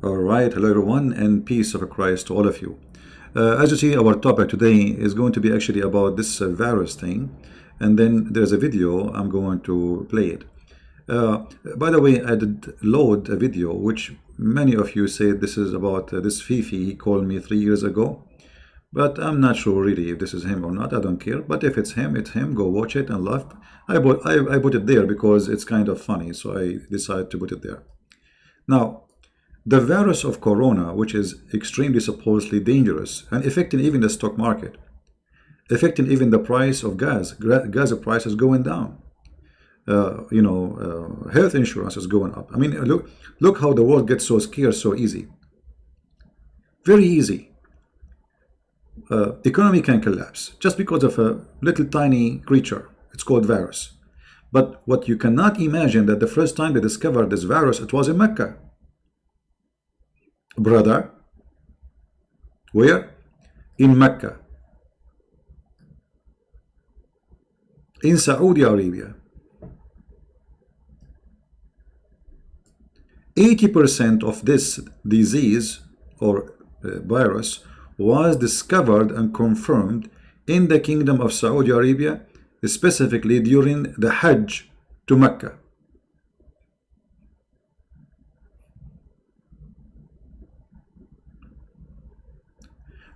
All right, hello everyone, and peace of Christ to all of you. As you see, our topic today is going to be actually about this virus thing, and then there's a video. I'm going to play it. By the way, I did load a video which many of you say this is about this Fifi. He called me 3 years ago, but I'm not sure really if this is him or not. I don't care, but if it's him, it's him. Go watch it and laugh. I put it there because it's kind of funny, so I decided to put it there. Now, the virus of corona, which is extremely supposedly dangerous and affecting even the stock market, affecting even the price of gas. Gas price is going down. Health insurance is going up. I mean, look how the world gets so scarce so easy. Very easy. Economy can collapse just because of a little tiny creature. It's called virus. But what you cannot imagine that the first time they discovered this virus, it was in Mecca. Brother, where? In Mecca, in Saudi Arabia. 80% of this disease or virus was discovered and confirmed in the Kingdom of Saudi Arabia, specifically during the Hajj to Mecca.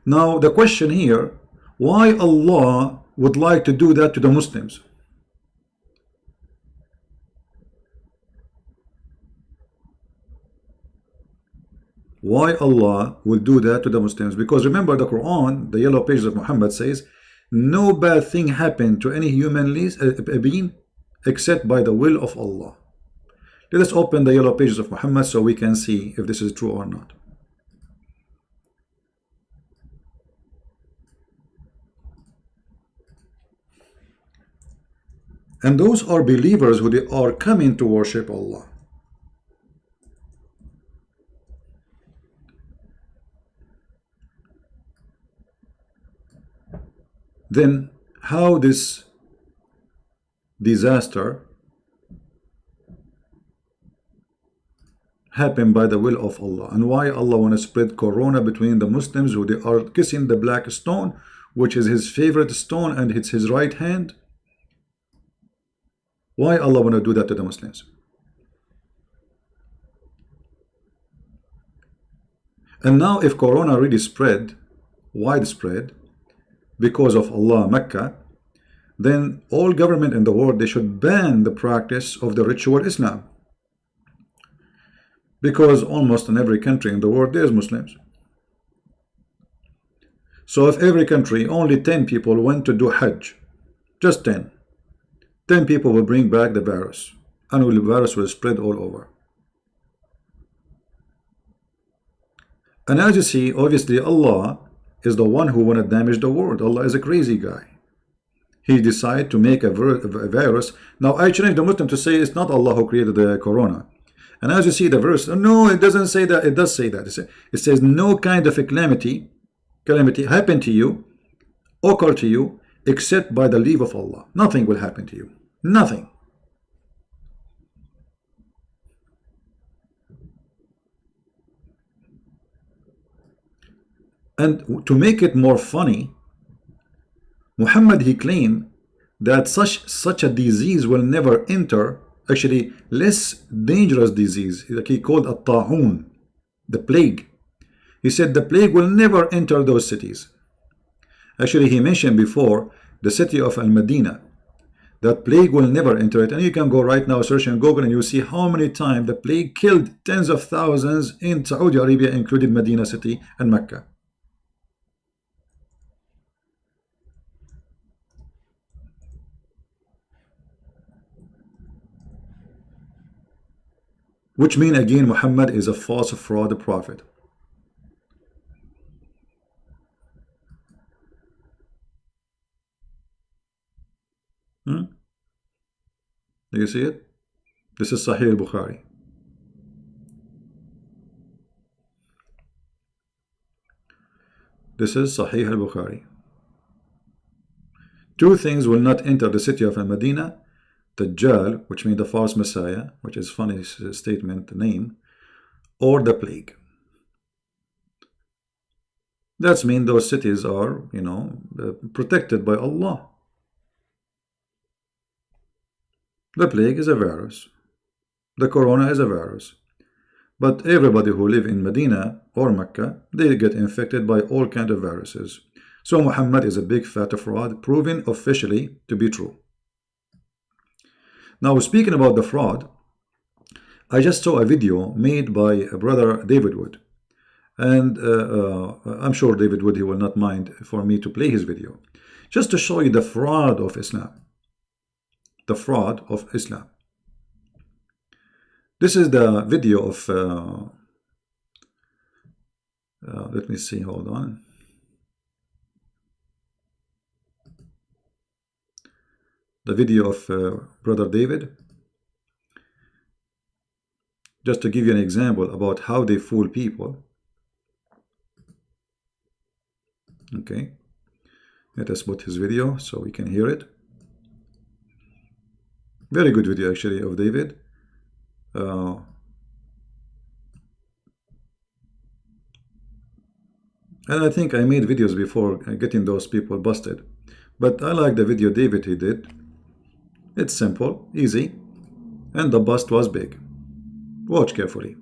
Now the question here, why Allah would like to do that to the Muslims? Why Allah will do that to the Muslims? Because remember, the Quran, the yellow pages of Muhammad, says no bad thing happened to any human being except by the will of Allah. Let us open the yellow pages of Muhammad so we can see if this is true or not. And those are believers who they are coming to worship Allah. Then how this disaster happened by the will of Allah, and why Allah want to spread corona between the Muslims who they are kissing the black stone, which is his favorite stone and it's his right hand. Why Allah want to do that to the Muslims? And now if corona really spread, widespread, because of Allah, Mecca, then all government in the world, they should ban the practice of the ritual Islam. Because almost in every country in the world, there's Muslims. So if every country, only 10 people went to do Hajj, just 10 people will bring back the virus, and the virus will spread all over. And as you see, obviously Allah is the one who want to damage the world. Allah is a crazy guy. He decided to make a virus. Now I challenge the Muslim to say it's not Allah who created the corona. And as you see the verse, no, it doesn't say that. It does say that. It says no kind of a calamity happened to you, occur to you, except by the leave of Allah. Nothing will happen to you. Nothing. And to make it more funny, Muhammad, he claimed that such a disease will never enter, actually less dangerous disease, like he called a ta'un, the plague. He said the plague will never enter those cities. Actually, he mentioned before the city of Al-Madinah, that plague will never enter it. And you can go right now, search in Google, and you see how many times the plague killed tens of thousands in Saudi Arabia, including Medina city and Mecca. Which means again, Muhammad is a false fraud prophet. Do you see it? This is Sahih al-Bukhari. This is Sahih al-Bukhari. Two things will not enter the city of Al-Madinah: Dajjal, which means the false Messiah, which is funny statement name, or the plague. That's mean those cities are, protected by Allah. The plague is a virus. The corona is a virus. But everybody who live in Medina or Mecca, they get infected by all kinds of viruses. So Muhammad is a big fat fraud, proven officially to be true. Now, speaking about the fraud, I just saw a video made by brother David Wood. And I'm sure David Wood, he will not mind for me to play his video, just to show you the fraud of Islam. The fraud of Islam. This is the video of, let me see, hold on. The video of brother David. Just to give you an example about how they fool people. Okay, let us put his video so we can hear it. Very good video actually of David. And I think I made videos before getting those people busted. But I like the video David he did. It's simple, easy, and the bust was big. Watch carefully.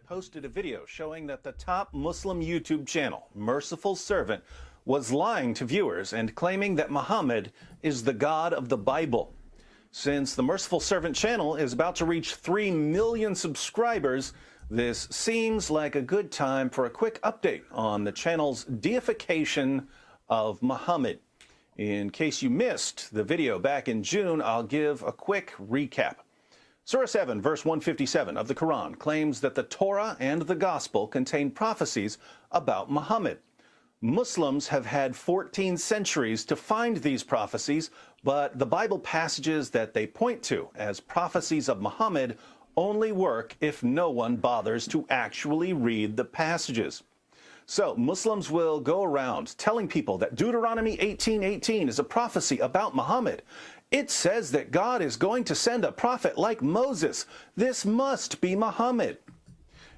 Posted a video showing that the top Muslim YouTube channel, Merciful Servant, was lying to viewers and claiming that Muhammad is the God of the Bible. Since the Merciful Servant channel is about to reach 3 million subscribers, this seems like a good time for a quick update on the channel's deification of Muhammad. In case you missed the video back in June, I'll give a quick recap. Surah 7, verse 157 of the Quran claims that the Torah and the Gospel contain prophecies about Muhammad. Muslims have had 14 centuries to find these prophecies, but the Bible passages that they point to as prophecies of Muhammad only work if no one bothers to actually read the passages. So Muslims will go around telling people that Deuteronomy 18:18 is a prophecy about Muhammad. It says that God is going to send a prophet like Moses. This must be Muhammad.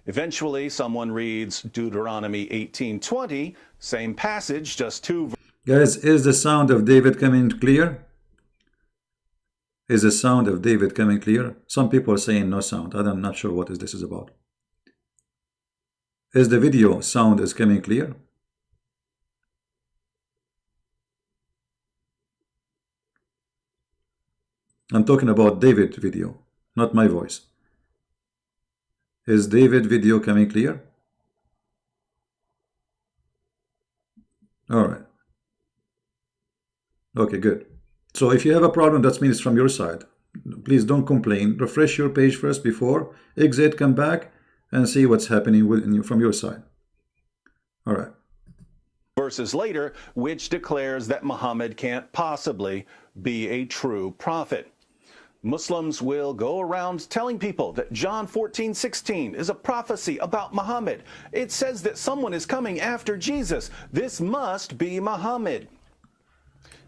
Eventually, someone reads Deuteronomy 18:20, same passage, just two. Guys, is the sound of David coming clear? Is the sound of David coming clear? Some people are saying no sound. I'm not sure what this is about. Is the video sound is coming clear? I'm talking about David video, not my voice. Is David video coming clear? All right. Okay, good. So if you have a problem, that means it's from your side. Please don't complain. Refresh your page first before exit, come back and see what's happening from your side. All right. Verses later, which declares that Muhammad can't possibly be a true prophet. Muslims will go around telling people that John 14:16 is a prophecy about Muhammad. It says that someone is coming after Jesus. This must be Muhammad.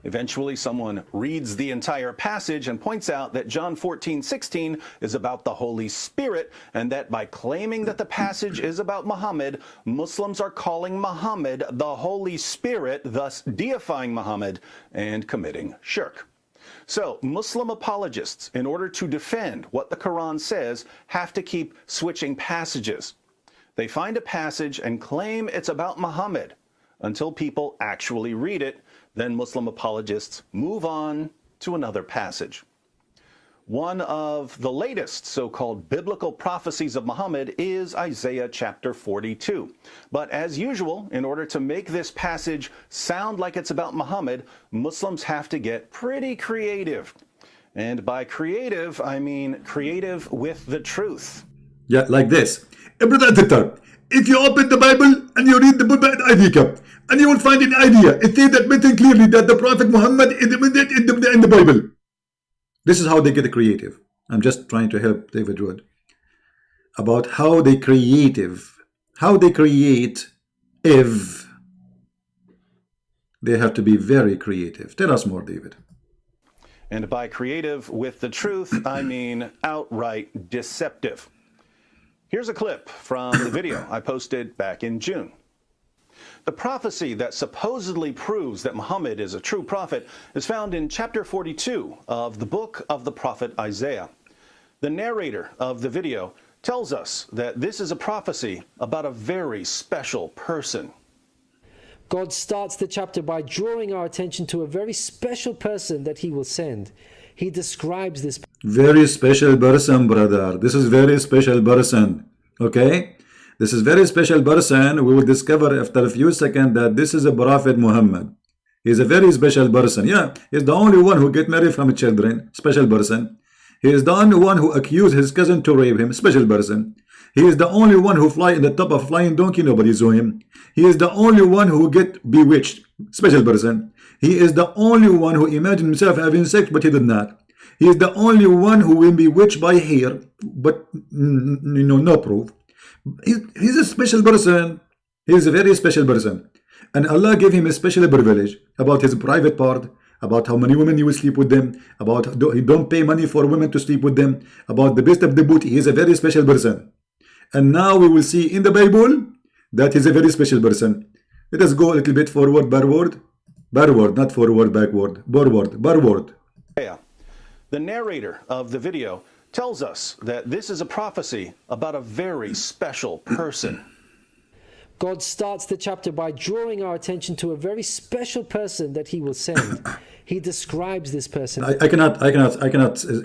Eventually, someone reads the entire passage and points out that John 14:16 is about the Holy Spirit, and that by claiming that the passage is about Muhammad, Muslims are calling Muhammad the Holy Spirit, thus deifying Muhammad and committing shirk. So Muslim apologists, in order to defend what the Quran says, have to keep switching passages. They find a passage and claim it's about Muhammad until people actually read it. Then Muslim apologists move on to another passage. One of the latest so-called biblical prophecies of Muhammad is Isaiah chapter 42. But as usual, in order to make this passage sound like it's about Muhammad, Muslims have to get pretty creative. And by creative, I mean creative with the truth. Yeah, like this. If you open the Bible and you read the book by Idea, and you will find an idea. It says that written clearly that the Prophet Muhammad is in the Bible. This is how they get creative. I'm just trying to help David Wood about how they create if they have to be very creative. Tell us more, David. And by creative with the truth, I mean outright deceptive. Here's a clip from the video I posted back in June. The prophecy that supposedly proves that Muhammad is a true prophet is found in chapter 42 of the book of the prophet Isaiah. The narrator of the video tells us that this is a prophecy about a very special person. God starts the chapter by drawing our attention to a very special person that he will send. He describes this very special person, brother. This is very special person. Okay? This is very special person. We will discover after a few seconds that this is a Prophet Muhammad. He's a very special person. Yeah, he's the only one who get married from children. Special person. He is the only one who accused his cousin to rape him. Special person. He is the only one who fly in the top of a flying donkey. Nobody saw him. He is the only one who get bewitched. Special person. He is the only one who imagined himself having sex, but he did not. He is the only one who will be bewitched by hair, but no proof. He's a special person. He is a very special person. And Allah gave him a special privilege about his private part, about how many women he will sleep with them, about he don't pay money for women to sleep with them, about the best of the booty. He is a very special person. And now we will see in the Bible that he's a very special person. Let us go a little bit forward, backward. Backward, not forward, backward. Backward. Yeah. The narrator of the video tells us that this is a prophecy about a very special person. God starts the chapter by drawing our attention to a very special person that he will send. He describes this person. I cannot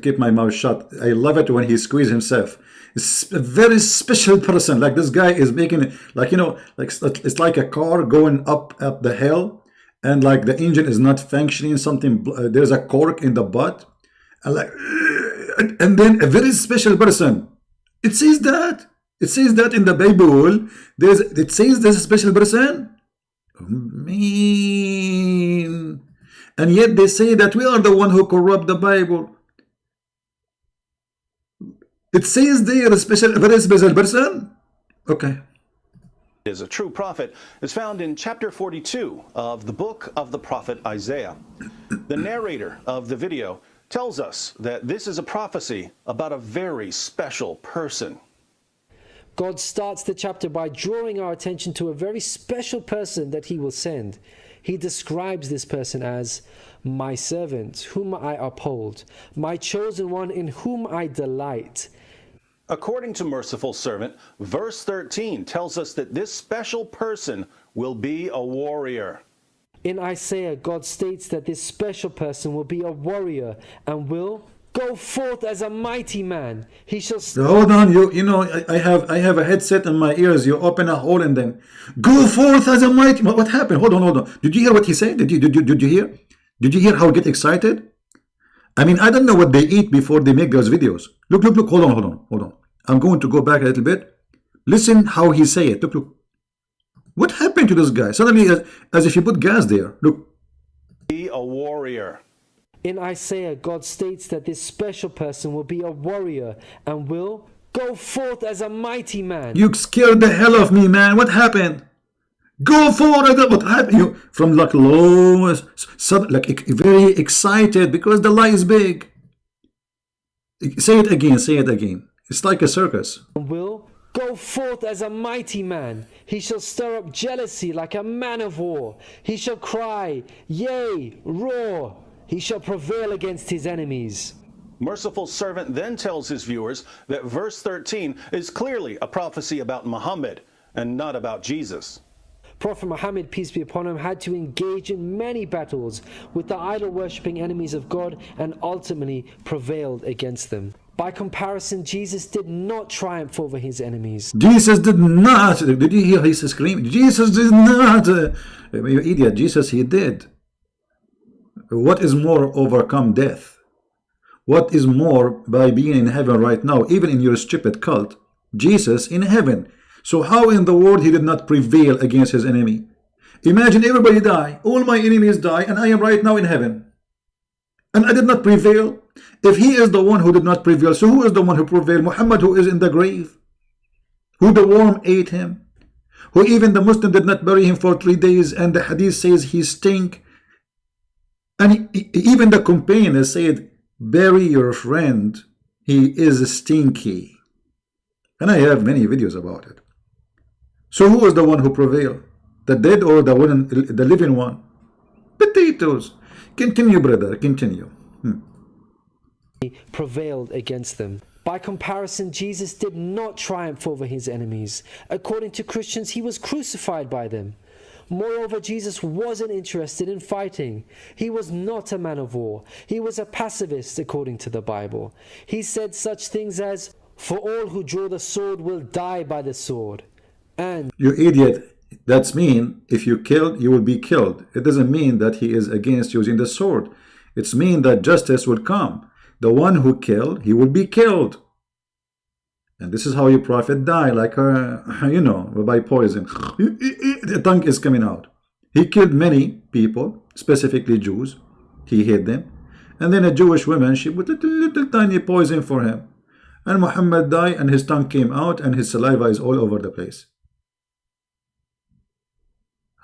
keep my mouth shut. I love it when he squeezes himself. It's a very special person. Like this guy is making, like, you know, like it's like a car going up the hill, and like the engine is not functioning. Something there's a cork in the butt, and like, and then a very special person. It says that. It says that in the Bible. It says there's a special person. Man. And yet they say that we are the one who corrupt the Bible. It says there a very special person. Okay. Is a true prophet is found in chapter 42 of the book of the prophet Isaiah. The narrator of the video tells us that this is a prophecy about a very special person. God starts the chapter by drawing our attention to a very special person that he will send. He describes this person as my servant, whom I uphold, my chosen one in whom I delight. According to Merciful Servant, verse 13 tells us that this special person will be a warrior. In Isaiah, God states that this special person will be a warrior and will go forth as a mighty man. He shall. Hold on, you know, I have a headset in my ears. You open a hole in them. Go forth as a mighty man. What happened? Hold on. Did you hear what he said? Did you hear? Did you hear how he get excited? I mean, I don't know what they eat before they make those videos. Look. Hold on. I'm going to go back a little bit. Listen how he say it. Look. What happened to this guy? Suddenly, as if you put gas there. Look. Be a warrior. In Isaiah, God states that this special person will be a warrior and will go forth as a mighty man. You scared the hell of me, man. What happened? Go forward. What happened? You from like low, like very excited because the lie is big. Say it again. It's like a circus. Will go forth as a mighty man. He shall stir up jealousy like a man of war. He shall cry, yea, roar. He shall prevail against his enemies. Merciful Servant then tells his viewers that verse 13 is clearly a prophecy about Muhammad and not about Jesus. Prophet Muhammad, peace be upon him, had to engage in many battles with the idol-worshipping enemies of God and ultimately prevailed against them. By comparison, Jesus did not triumph over his enemies. Jesus did not. Did you hear his scream? Jesus did not. You idiot. Jesus, he did. What is more overcome death? What is more by being in heaven right now, even in your stupid cult? Jesus in heaven. So how in the world he did not prevail against his enemy? Imagine everybody die, all my enemies die, and I am right now in heaven. And I did not prevail. If he is the one who did not prevail, so who is the one who prevailed? Muhammad, who is in the grave, who the worm ate him, who even the Muslim did not bury him for 3 days, and the hadith says he stink. And even the companion has said, bury your friend, he is stinky. And I have many videos about it. So who is the one who prevailed? The dead or the one, the living one? Potatoes. Continue, brother, continue. Prevailed against them. By comparison, Jesus did not triumph over his enemies. According to Christians, he was crucified by them. Moreover, Jesus wasn't interested in fighting. He was not a man of war. He was a pacifist, according to the Bible. He said such things as, "For all who draw the sword will die by the sword." And, "You idiot, that's mean if you killed, you will be killed." It doesn't mean that he is against using the sword. It's mean that justice will come. The one who killed, he will be killed. And this is how your prophet died, like, you know, by poison. The tongue is coming out. He killed many people, specifically Jews. He hid them. And then a Jewish woman, she put little tiny poison for him. And Muhammad died, and his tongue came out, and his saliva is all over the place.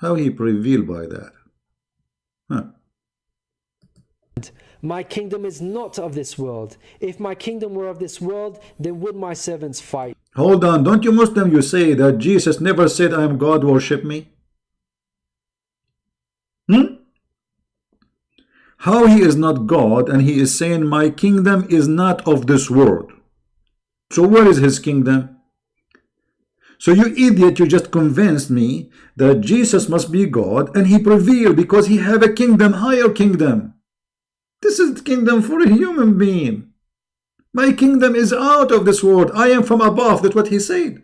How he prevailed by that? Huh. my kingdom is not of this world. If my kingdom were of this world, then would my servants fight. Hold on, don't you Muslim, you say that Jesus never said, I am God, worship me? How he is not God, and he is saying, my kingdom is not of this world. So where is his kingdom? So you idiot, you just convinced me that Jesus must be God, and he prevailed because he have a kingdom, higher kingdom. This is the kingdom for a human being. My kingdom is out of this world. I am from above. That's what he said.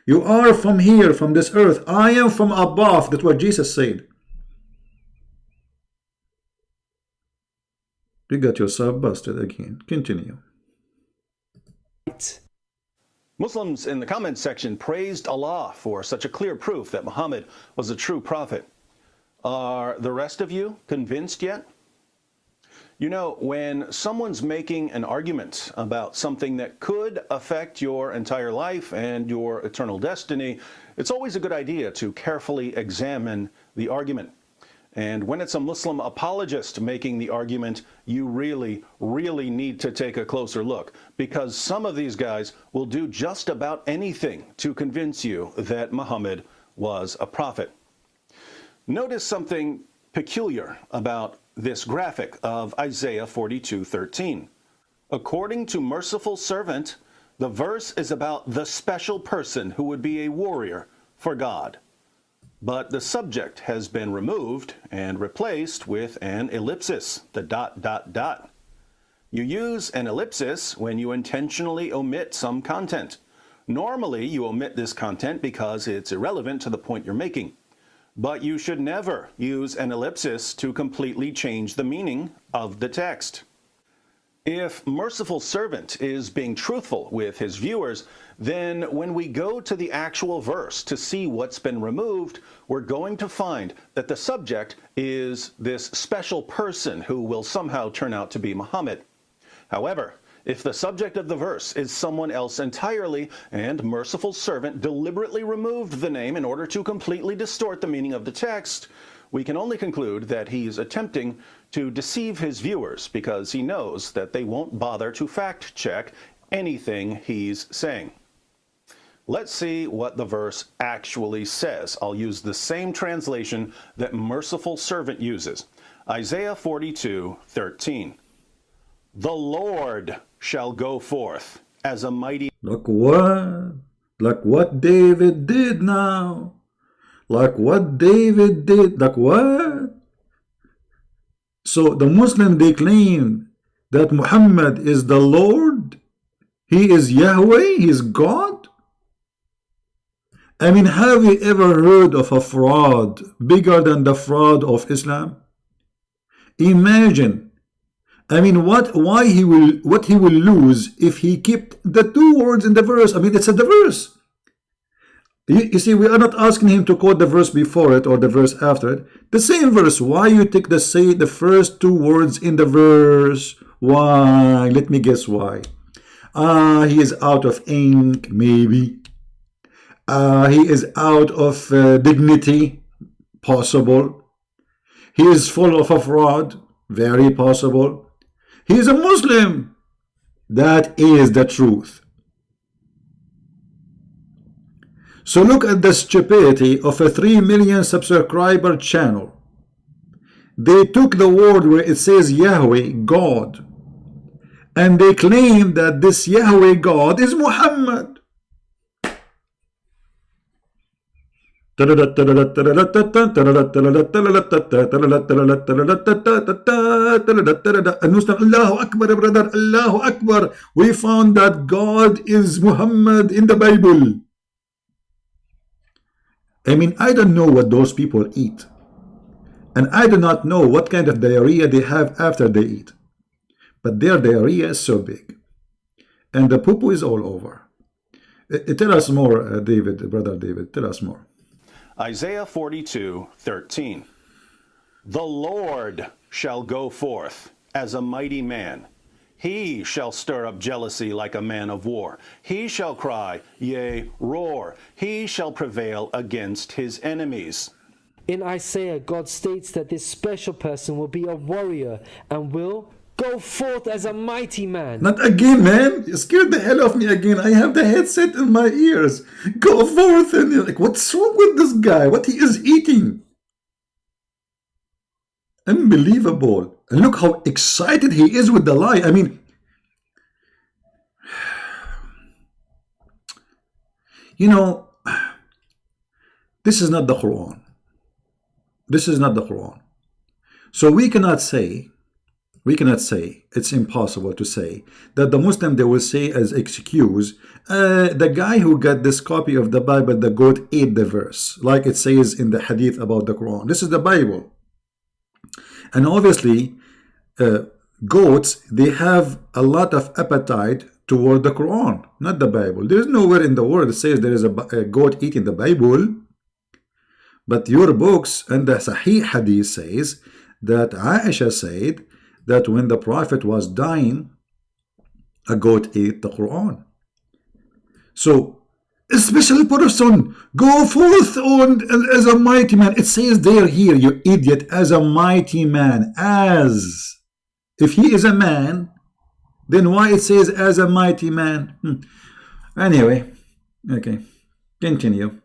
You are from here, from this earth. I am from above. That's what Jesus said. You got yourself busted again. Continue. Muslims in the comments section praised Allah for such a clear proof that Muhammad was a true prophet. Are the rest of you convinced yet? You know, when someone's making an argument about something that could affect your entire life and your eternal destiny, it's always a good idea to carefully examine the argument. And when it's a Muslim apologist making the argument, you really need to take a closer look, because some of these guys will do just about anything to convince you that Muhammad was a prophet. Notice something peculiar about this graphic of Isaiah 42:13. According to Merciful Servant, the verse is about the special person who would be a warrior for God. But the subject has been removed and replaced with an ellipsis, the ... You use an ellipsis when you intentionally omit some content. Normally, you omit this content because it's irrelevant to the point you're making. But you should never use an ellipsis to completely change the meaning of the text. If Merciful Servant is being truthful with his viewers, then when we go to the actual verse to see what's been removed, we're going to find that the subject is this special person who will somehow turn out to be Muhammad. However, if the subject of the verse is someone else entirely, and Merciful Servant deliberately removed the name in order to completely distort the meaning of the text, we can only conclude that he's attempting to deceive his viewers because he knows that they won't bother to fact-check anything he's saying. Let's see what the verse actually says. I'll use the same translation that Merciful Servant uses. Isaiah 42:13. The Lord shall go forth as a mighty... Look what? Like what David did now. Like what David did. Like what? So the Muslim, they claim that Muhammad is the Lord. He is Yahweh. He is God. I mean, have you ever heard of a fraud bigger than the fraud of Islam? Imagine. I mean, what he will lose if he kept the two words in the verse. I mean, it's the verse. You see, we are not asking him to quote the verse before it or the verse after it. The same verse. Why you take the first two words in the verse? Why? Let me guess why. He is out of ink, maybe. He is out of dignity, possible. He is full of a fraud, very possible. He is a Muslim. That is the truth. So look at the stupidity of a 3 million subscriber channel. They took the word where it says Yahweh, God, and they claim that this Yahweh God is Muhammad. Allahu Akbar, brother, Allahu Akbar. We found that God is Muhammad in the Bible. I mean, I don't know what those people eat. And I do not know what kind of diarrhea they have after they eat. But their diarrhea is so big. And the poo-poo is all over. Tell us more, David, brother David. Tell us more. Isaiah 42:13. The Lord shall go forth as a mighty man. He shall stir up jealousy like a man of war. He shall cry, yea, roar. He shall prevail against his enemies. In Isaiah, God states that this special person will be a warrior and will go forth as a mighty man. Not again, man. You scared the hell of me again. I have the headset in my ears. Go forth. And you're like, what's wrong with this guy? What he is eating? Unbelievable. And look how excited he is with the lie. I mean, you know, this is not the Quran. This is not the Quran. So we cannot say, it's impossible to say that the Muslim, they will say as excuse, the guy who got this copy of the Bible, the goat ate the verse, like it says in the hadith about the Quran. This is the Bible. And obviously, goats, they have a lot of appetite toward the Quran, not the Bible. There is nowhere in the world that says there is a goat eating the Bible. But your books and the Sahih Hadith says that Aisha said that when the Prophet was dying, a goat ate the Quran. So, a special person, go forth on as a mighty man. It says there here, you idiot, as a mighty man. As. If he is a man, then why it says as a mighty man? Anyway, okay, continue.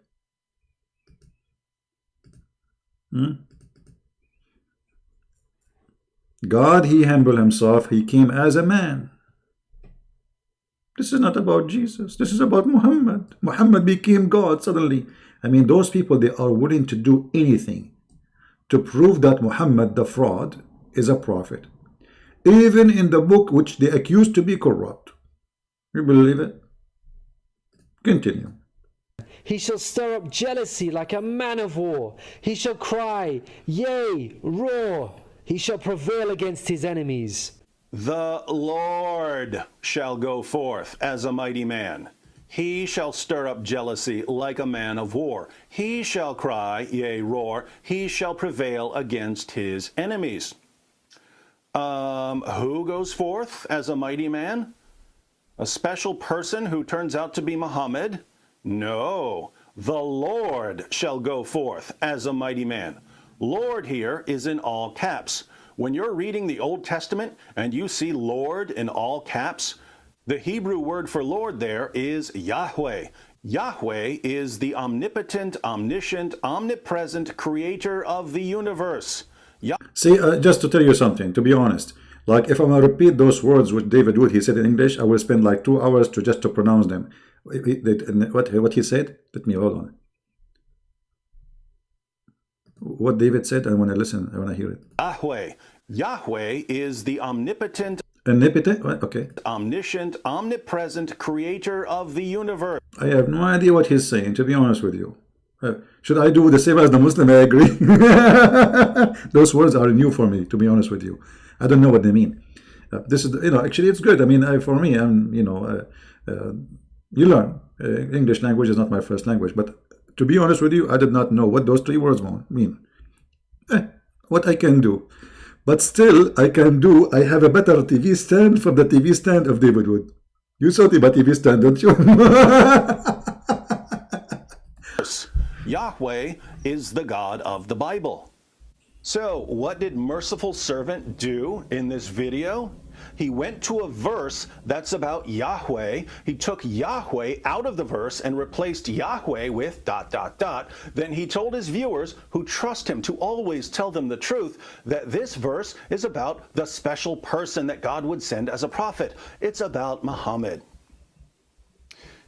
God, he humbled himself. He came as a man. This is not about Jesus. This is about Muhammad. Muhammad became God suddenly. I mean, those people, they are willing to do anything to prove that Muhammad, the fraud, is a prophet. Even in the book which they accused to be corrupt. You believe it? Continue. He shall stir up jealousy like a man of war. He shall cry, yea, roar. He shall prevail against his enemies. The Lord shall go forth as a mighty man. He shall stir up jealousy like a man of war. He shall cry, yea, roar. He shall prevail against his enemies. Who goes forth as a mighty man? A special person who turns out to be Muhammad? No, the Lord shall go forth as a mighty man. Lord here is in all caps. When you're reading the Old Testament and you see Lord in all caps, the Hebrew word for Lord there is Yahweh. Yahweh is the omnipotent, omniscient, omnipresent creator of the universe. See, just to tell you something, to be honest, like if I'm going to repeat those words which David Wood, he said in English, I will spend like 2 hours to pronounce them. What he said? Let me hold on. What David said, I want to listen, I want to hear it. Yahweh. Yahweh is the omnipotent, omnipotent, okay, omniscient, omnipresent creator of the universe. I have no idea what he's saying, to be honest with you. Should I do the same as the Muslim? I agree. Those words are new for me, to be honest with you. I don't know what they mean. This is, actually it's good. I mean, for me, you learn. English language is not my first language, but to be honest with you, I did not know what those 3 words mean. What I can do. But still, I have a better TV stand from the TV stand of David Wood. You saw the TV stand, don't you? Yahweh is the God of the Bible. So, what did Merciful Servant do in this video? He went to a verse that's about Yahweh. He took Yahweh out of the verse and replaced Yahweh with ... Then he told his viewers, who trust him to always tell them the truth, that this verse is about the special person that God would send as a prophet. It's about Muhammad.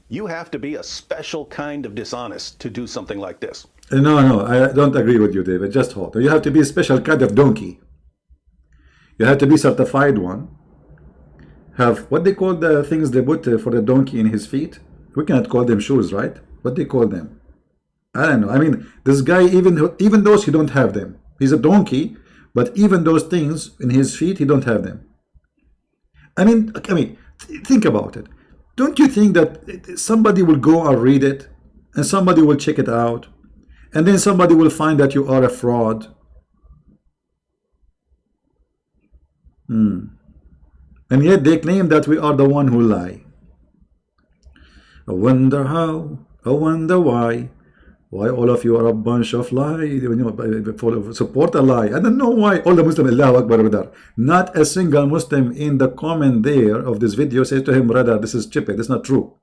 You have to be a special kind of dishonest to do something like this. No, I don't agree with you, David. Just hold. You have to be a special kind of donkey. You have to be certified one. Have what they call the things they put for the donkey in his feet. We cannot call them shoes, right? What they call them? I don't know. I mean, this guy, even those he don't have them. He's a donkey, but even those things in his feet, he don't have them. I mean, think about it. Don't you think that somebody will go and read it, and somebody will check it out, and then somebody will find that you are a fraud? And yet they claim that we are the one who lie. I wonder how, I wonder why all of you are a bunch of lies, support a lie. I don't know why all the Muslims, Allahu Akbar, brother. Not a single Muslim in the comment there of this video says to him, brother, this is stupid, it's not true.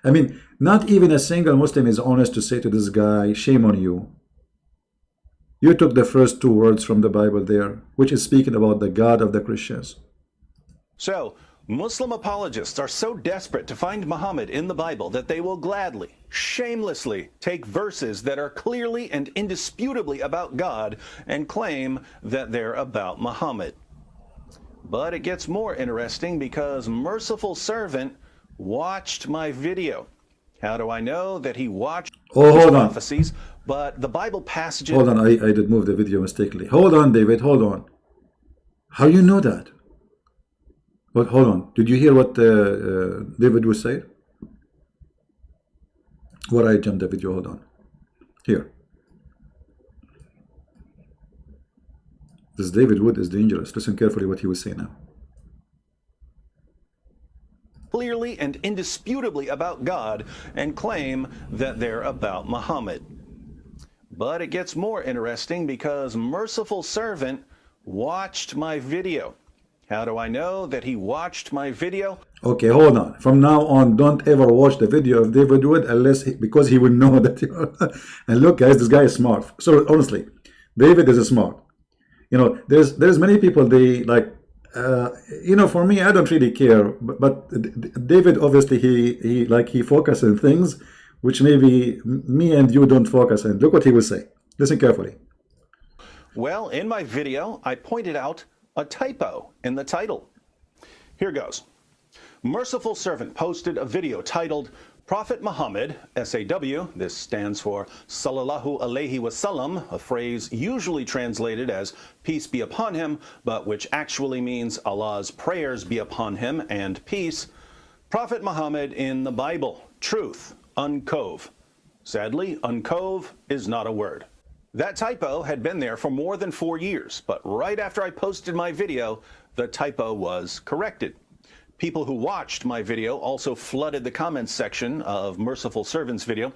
I mean, not even a single Muslim is honest to say to this guy, shame on you. You took the first two words from the Bible there, which is speaking about the God of the Christians. So, Muslim apologists are so desperate to find Muhammad in the Bible that they will gladly, shamelessly take verses that are clearly and indisputably about God and claim that they're about Muhammad. But it gets more interesting because Merciful Servant watched my video. How do I know that he watched prophecies? But the Bible passages... Hold on, I did move the video mistakenly. Hold on, David, hold on. How you know that? But hold on, did you hear what David was saying? What I jumped the video, hold on. Here. This David Wood is dangerous. Listen carefully what he was saying now. Clearly and indisputably about God and claim that they're about Muhammad. But it gets more interesting because Merciful Servant watched my video. How do I know that he watched my video? Okay, hold on. From now on, don't ever watch the video of David Wood because he will know that you are. And look, guys, this guy is smart. So honestly, David is smart. You know, there's many people, they like, you know, for me, I don't really care. But David, obviously, he focuses on things which maybe me and you don't focus on. Look what he will say. Listen carefully. Well, in my video, I pointed out a typo in the title. Here goes. Merciful Servant posted a video titled Prophet Muhammad, SAW, this stands for Sallallahu Alaihi Wasallam, a phrase usually translated as peace be upon him, but which actually means Allah's prayers be upon him and peace. Prophet Muhammad in the Bible, truth, uncove. Sadly, uncove is not a word. That typo had been there for more than 4 years, but right after I posted my video, the typo was corrected. People who watched my video also flooded the comments section of Merciful Servant's video.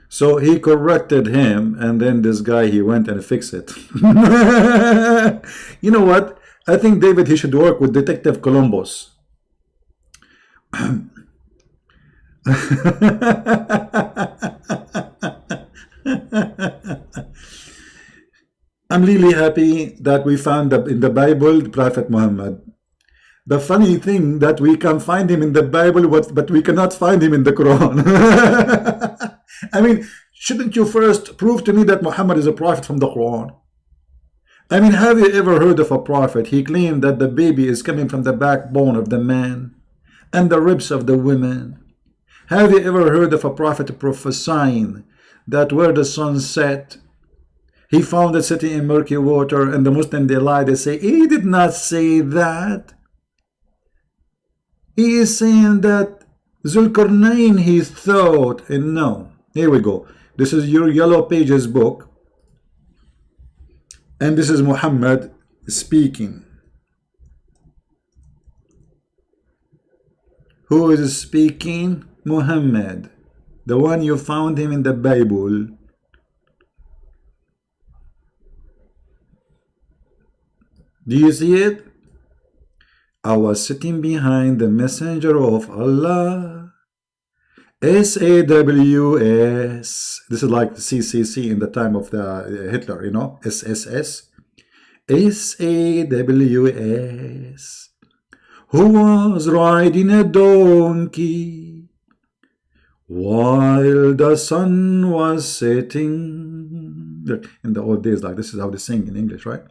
So he corrected him, and then this guy, he went and fixed it. You know what? I think, David, he should work with Detective Columbus. I'm really happy that we found in the Bible Prophet Muhammad. The funny thing that we can find him in the Bible, but we cannot find him in the Quran. I mean, shouldn't you first prove to me that Muhammad is a prophet from the Quran? I mean, have you ever heard of a prophet? He claimed that the baby is coming from the backbone of the man and the ribs of the women. Have you ever heard of a prophet prophesying that where the sun set, he found it sitting in murky water, and the Muslim, they lie, they say, he did not say that. He is saying that Zulkarnain, he thought, and no. Here we go. This is your Yellow Pages book, and this is Muhammad speaking. Who is speaking? Muhammad, the one you found him in the Bible. Do you see it? I was sitting behind the messenger of Allah. SAWS. This is like the CCC in the time of the Hitler, you know, SSS. SAWS. Who was riding a donkey while the sun was setting. Look, in the old days, like this is how they sing in English, right?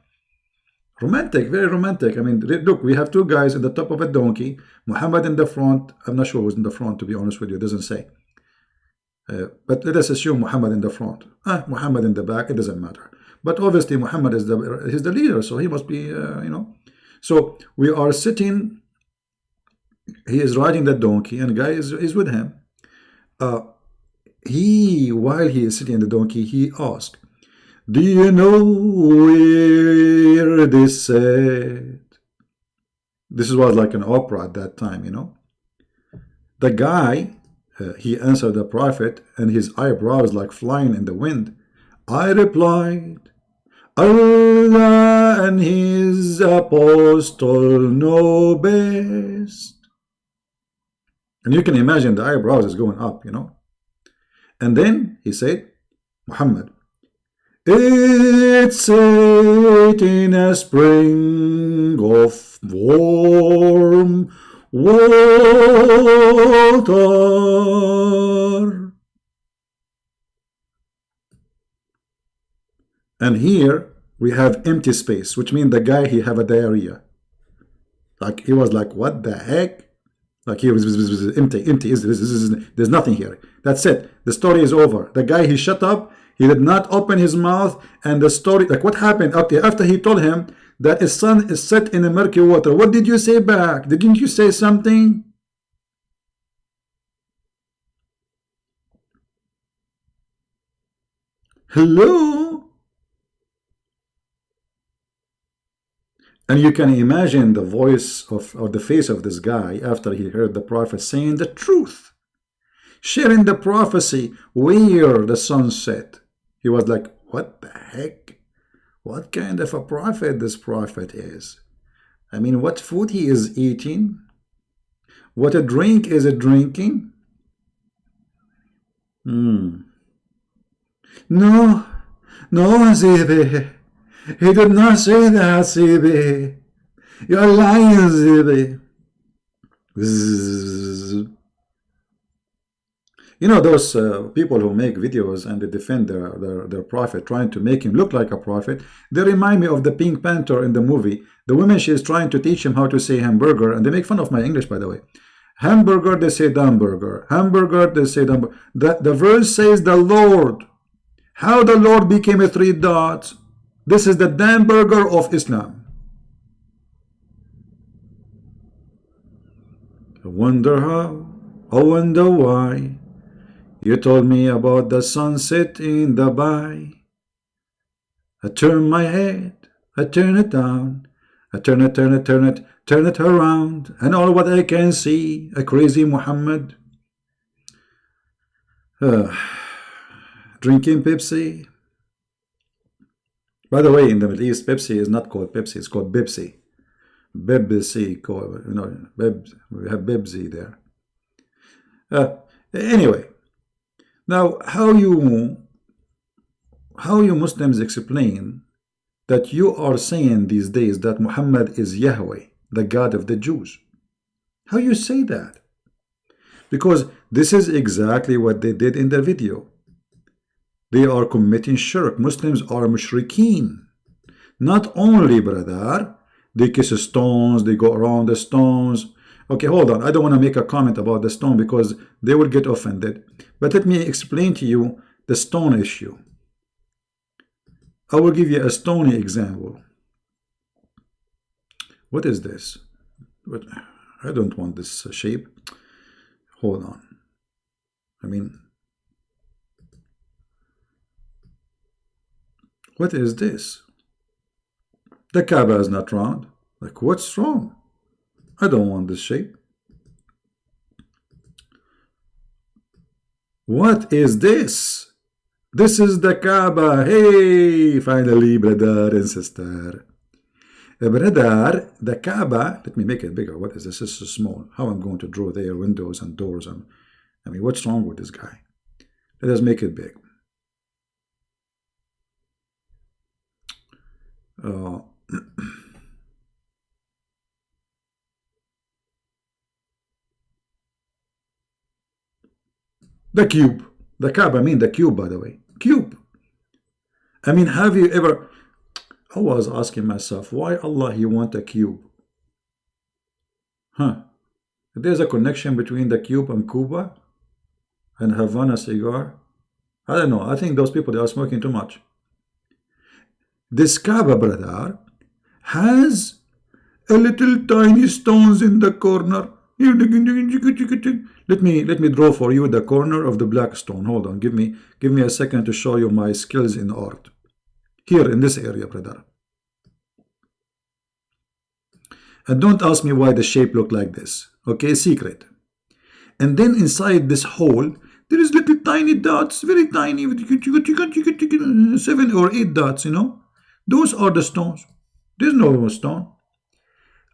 Romantic, very romantic. I mean, look, we have two guys in the top of a donkey, Muhammad in the front. I'm not sure who's in the front, to be honest with you. It doesn't say. But let us assume Muhammad in the front. Muhammad in the back, it doesn't matter. But obviously Muhammad is he's the leader, so he must be, you know. So we are sitting, he is riding the donkey, and guy is with him. While he is sitting on the donkey, he asked, do you know where this said? This was like an opera at that time, you know. The guy, he answered the prophet, and his eyebrows like flying in the wind. I replied, Allah and his apostle know best. And you can imagine the eyebrows is going up, you know. And then he said, Muhammad, it's set in a spring of warm water. And here we have empty space, which means the guy, he have a diarrhea. Like he was like, what the heck? Like he was empty. There's nothing here. That's it. The story is over. The guy, he shut up. He did not open his mouth. And the story, like what happened after he told him that his son is set in a murky water. What did you say back? Didn't you say something? Hello? And you can imagine the voice of, or the face of this guy after he heard the prophet saying the truth, sharing the prophecy where the sun set. He was like, what the heck? What kind of a prophet this prophet is? I mean, what food he is eating? What a drink is it drinking? No, Zibi. He did not say that, Zibi. You're lying, Zibi. You know those people who make videos and they defend their prophet, trying to make him look like a prophet. They remind me of the Pink Panther in the movie. The woman, she is trying to teach him how to say hamburger, and they make fun of my English, by the way. Hamburger, they say Dumburger. Hamburger, they say Dumburger. The verse says the Lord. How the Lord became a 3 dots. This is the Dumburger of Islam. I wonder how, I wonder why. You told me about the sunset in Dubai. I turn my head, I turn it down, I turn it around, and all what I can see, a crazy Muhammad. Drinking Pepsi. By the way, in the Middle East, Pepsi is not called Pepsi, it's called Bibsi. Bibsi, you know, we have Bibsi there. Anyway, now how you Muslims explain that you are saying these days that Muhammad is Yahweh, the God of the Jews? How you say that? Because this is exactly what they did in the video. They are committing shirk. Muslims are mushrikeen. Not only, brother, they kiss stones, they go around the stones. Okay, hold on. I don't want to make a comment about the stone because they will get offended. But let me explain to you the stone issue. I will give you a stony example. What is this? I don't want this shape. Hold on. I mean, what is this? The Kaaba is not round. Like, what's wrong? I don't want this shape. What is this? This is the Kaaba. Hey, finally, brother and sister. Brother, the Kaaba, let me make it bigger. What is this? This is so small. How I'm going to draw there windows and doors? And I mean, what's wrong with this guy? Let us make it big. The cube. The Kaaba, I mean the cube, by the way. Cube. I mean, have you ever... I was asking myself, why Allah, He want a cube? Huh? There's a connection between the cube and Cuba and Havana cigar. I don't know. I think those people, they are smoking too much. This Kaaba, brother, has a little tiny stones in the corner. Let me draw for you the corner of the black stone. Hold on, give me a second to show you my skills in art. Here in this area, brother. And don't ask me why the shape looked like this. Okay, secret. And then inside this hole, there is little tiny dots, very tiny, 7 or 8 dots, you know. Those are the stones. There's no stone.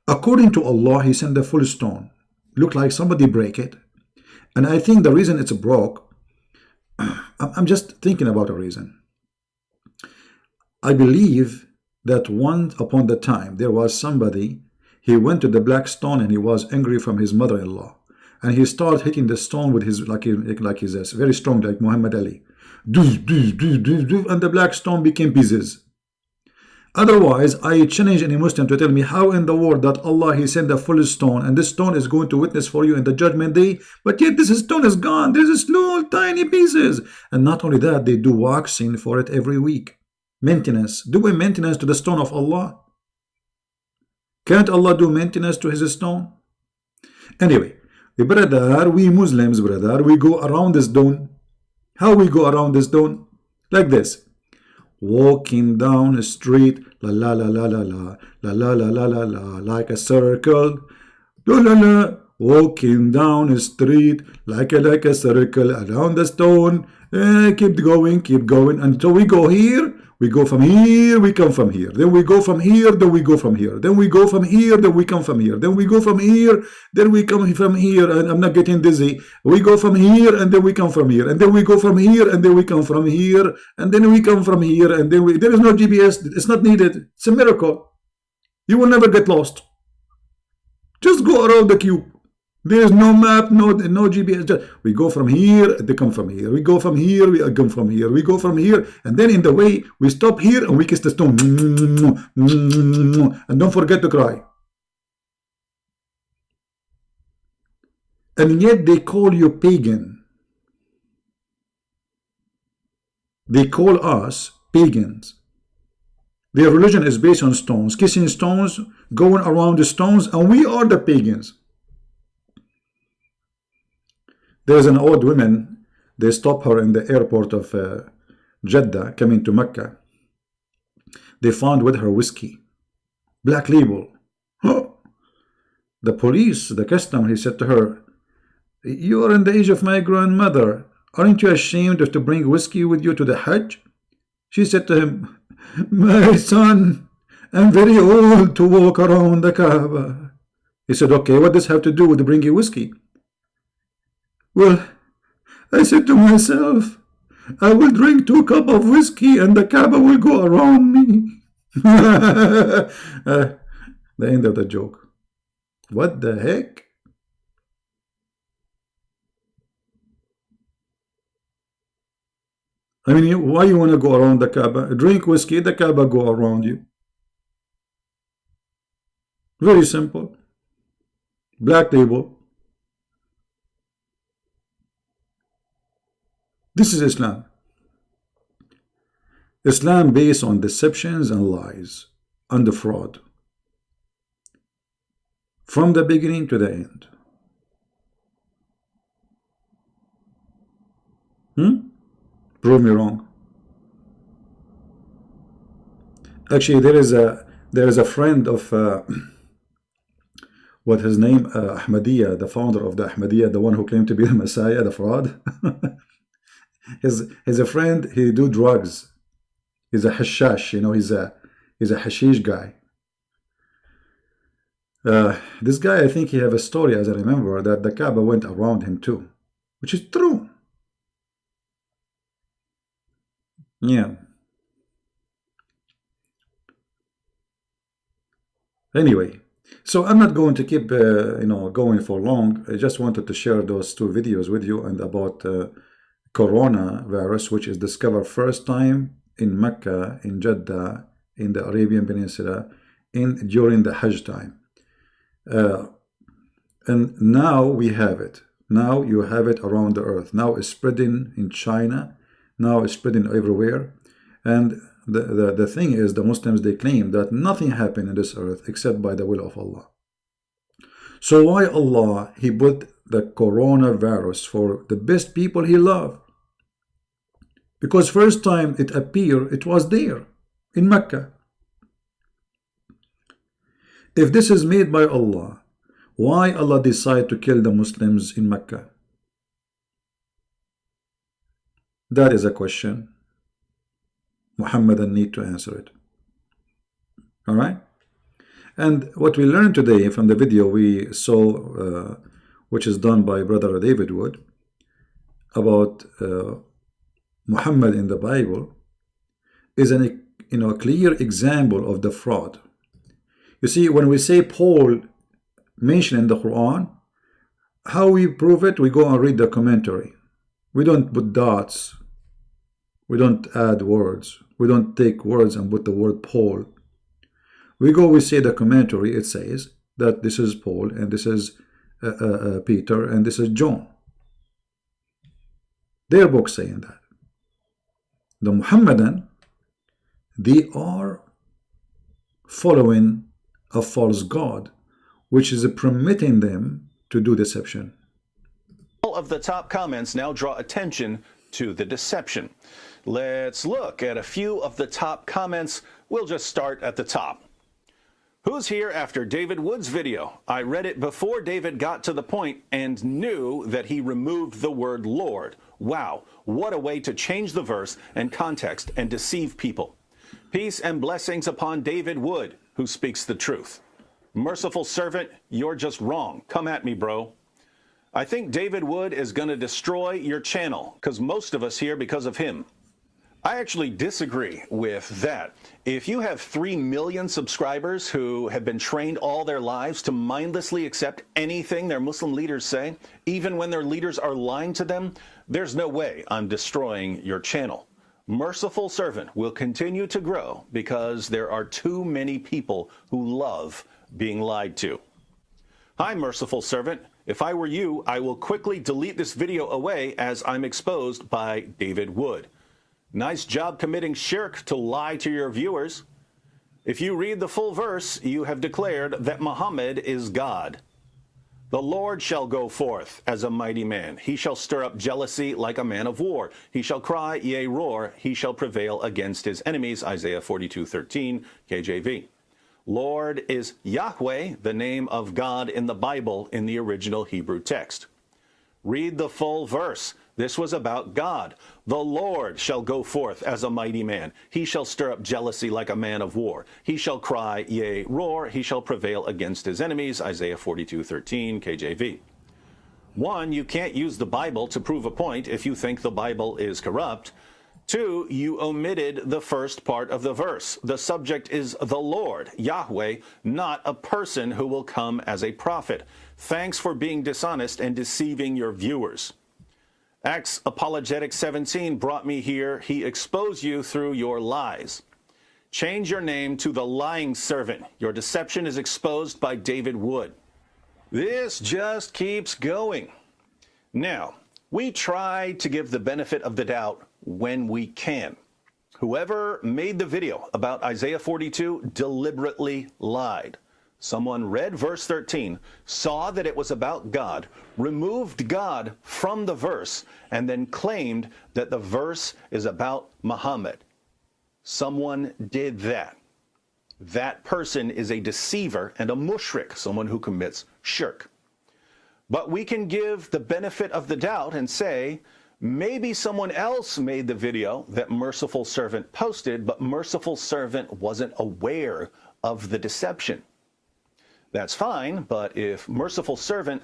According to Allah, He sent the full stone. Looked like somebody break it. And I think the reason it's broke, I'm just thinking about a reason. I believe that once upon the time, there was somebody, he went to the black stone and he was angry from his mother-in-law. And he started hitting the stone with his, like his very strong, like Muhammad Ali. And the black stone became pieces. Otherwise, I challenge any Muslim to tell me how in the world that Allah, He sent a full stone and this stone is going to witness for you in the judgment day, but yet this stone is gone. There's a small tiny pieces. And not only that, they do waxing for it every week. Maintenance. Do a maintenance to the stone of Allah. Can't Allah do maintenance to His stone? Anyway, brother, we Muslims, brother, we go around this stone. How we go around this stone? Like this. Walking down a street, la la la la la la la la la la la la, like a circle, la la la. Walking down a street like a circle around the stone. Keep going until we go here. We go from here, we come from here. Then we go from here, then we go from here. Then we go from here, then we come from here. Then we go from here, then we come from here. And I'm not getting dizzy. We go from here, and then we come from here. And then we go from here, and then we come from here. And then we come from here, and then there is no GPS. It's not needed. It's a miracle. You will never get lost. Just go around the cube. There is no map, no GPS. Just, we go from here, they come from here. We go from here, we come from here. We go from here, and then in the way, we stop here and we kiss the stone. And don't forget to cry. And yet they call you pagan. They call us pagans. Their religion is based on stones, kissing stones, going around the stones, and we are the pagans. There's an old woman, they stop her in the airport of Jeddah, coming to Mecca. They found with her whiskey, black label. The police, the customer, he said to her, "You are in the age of my grandmother. Aren't you ashamed to bring whiskey with you to the Hajj?" She said to him, "My son, I'm very old to walk around the Kaaba." He said, "Okay, what does this have to do with bringing whiskey?" "Well, I said to myself, I will drink 2 cups of whiskey and the Kaaba will go around me." The end of the joke. What the heck? I mean, why you want to go around the Kaaba? Drink whiskey, the Kaaba go around you. Very simple. Black label. This is Islam. Islam based on deceptions and lies and the fraud. From the beginning to the end. Prove me wrong. Actually, there is a friend of what his name, Ahmadiyya, the founder of the Ahmadiyya, the one who claimed to be the Messiah, the fraud. He's a friend. He do drugs. He's a hashash, you know. He's a hashish guy. This guy, I think he have a story, as I remember, that the Kaaba went around him too, which is true. Yeah. Anyway, so I'm not going to keep, going for long. I just wanted to share those two videos with you and about coronavirus, which is discovered first time in Mecca, in Jeddah, in the Arabian Peninsula, during the Hajj time. And now we have it. Now you have it around the earth. Now it's spreading in China. Now it's spreading everywhere. And the thing is, the Muslims, they claim that nothing happened in this earth except by the will of Allah. So why Allah, he put the coronavirus for the best people he loved? Because first time it appeared, it was there in Mecca. If this is made by Allah, why Allah decide to kill the Muslims in Mecca? That is a question. Muhammadan need to answer it. All right? And what we learned today from the video we saw, which is done by Brother David Wood, about Muhammad in the Bible, is a clear example of the fraud. You see, when we say Paul mentioned in the Quran, how we prove it? We go and read the commentary. We don't put dots. We don't add words. We don't take words and put the word Paul. We say the commentary, it says that this is Paul and this is Peter and this is John. Their book saying that. The Muhammadan, they are following a false god, which is permitting them to do deception. All of the top comments now draw attention to the deception. Let's look at a few of the top comments. We'll just start at the top. Who's here after David Wood's video? I read it before David got to the point and knew that he removed the word Lord. Wow, what a way to change the verse and context and deceive people. Peace and blessings upon David Wood, who speaks the truth. Merciful servant, you're just wrong. Come at me, bro. I think David Wood is going to destroy your channel, because most of us here because of him. I actually disagree with that. If you have 3 million subscribers who have been trained all their lives to mindlessly accept anything their Muslim leaders say, even when their leaders are lying to them, there's no way I'm destroying your channel. Merciful servant will continue to grow because there are too many people who love being lied to. Hi, merciful servant. If I were you, I will quickly delete this video away as I'm exposed by David Wood. Nice job committing shirk to lie to your viewers. If you read the full verse, you have declared that Muhammad is God. The Lord shall go forth as a mighty man. He shall stir up jealousy like a man of war. He shall cry, yea, roar. He shall prevail against his enemies. Isaiah 42:13, KJV. Lord is Yahweh, the name of God in the Bible in the original Hebrew text. Read the full verse. This was about God. The Lord shall go forth as a mighty man. He shall stir up jealousy like a man of war. He shall cry, yea, roar. He shall prevail against his enemies. Isaiah 42:13, KJV. One, you can't use the Bible to prove a point if you think the Bible is corrupt. Two, you omitted the first part of the verse. The subject is the Lord, Yahweh, not a person who will come as a prophet. Thanks for being dishonest and deceiving your viewers. Acts Apologetic 17 brought me here. He exposed you through your lies. Change your name to the lying servant. Your deception is exposed by David Wood. This just keeps going. Now, we try to give the benefit of the doubt when we can. Whoever made the video about Isaiah 42 deliberately lied. Someone read verse 13, saw that it was about God, removed God from the verse, and then claimed that the verse is about Muhammad. Someone did that. That person is a deceiver and a mushrik, someone who commits shirk. But we can give the benefit of the doubt and say, maybe someone else made the video that Merciful Servant posted, but Merciful Servant wasn't aware of the deception. That's fine, but if Merciful Servant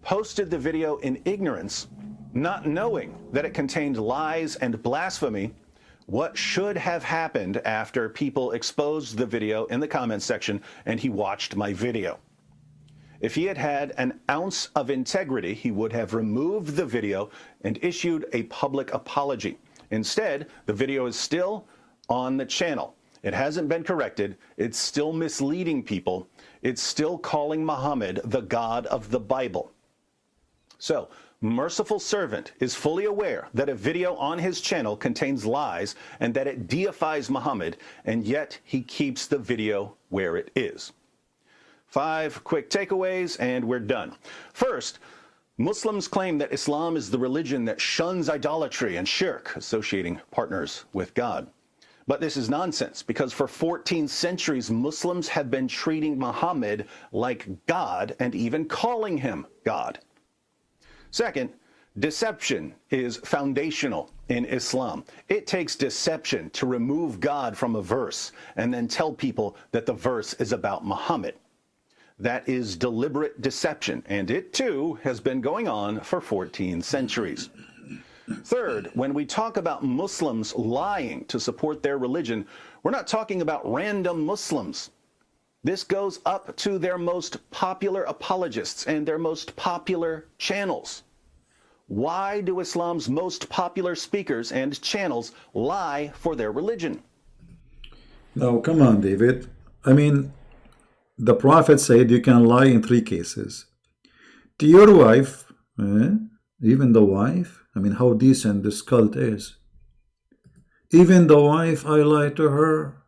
posted the video in ignorance, not knowing that it contained lies and blasphemy, what should have happened after people exposed the video in the comments section and he watched my video? If he had had an ounce of integrity, he would have removed the video and issued a public apology. Instead, the video is still on the channel. It hasn't been corrected. It's still misleading people. It's still calling Muhammad the God of the Bible. So, Merciful Servant is fully aware that a video on his channel contains lies and that it deifies Muhammad, and yet he keeps the video where it is. 5 quick takeaways and we're done. First, Muslims claim that Islam is the religion that shuns idolatry and shirk, associating partners with God. But this is nonsense, because for 14 centuries, Muslims have been treating Muhammad like God and even calling him God. Second, deception is foundational in Islam. It takes deception to remove God from a verse and then tell people that the verse is about Muhammad. That is deliberate deception, and it too has been going on for 14 centuries. Third, when we talk about Muslims lying to support their religion, we're not talking about random Muslims. This goes up to their most popular apologists and their most popular channels. Why do Islam's most popular speakers and channels lie for their religion? Now, come on, David. I mean, the Prophet said you can lie in 3 cases. To your wife, even the wife. I mean, how decent this cult is. Even the wife, I lie to her.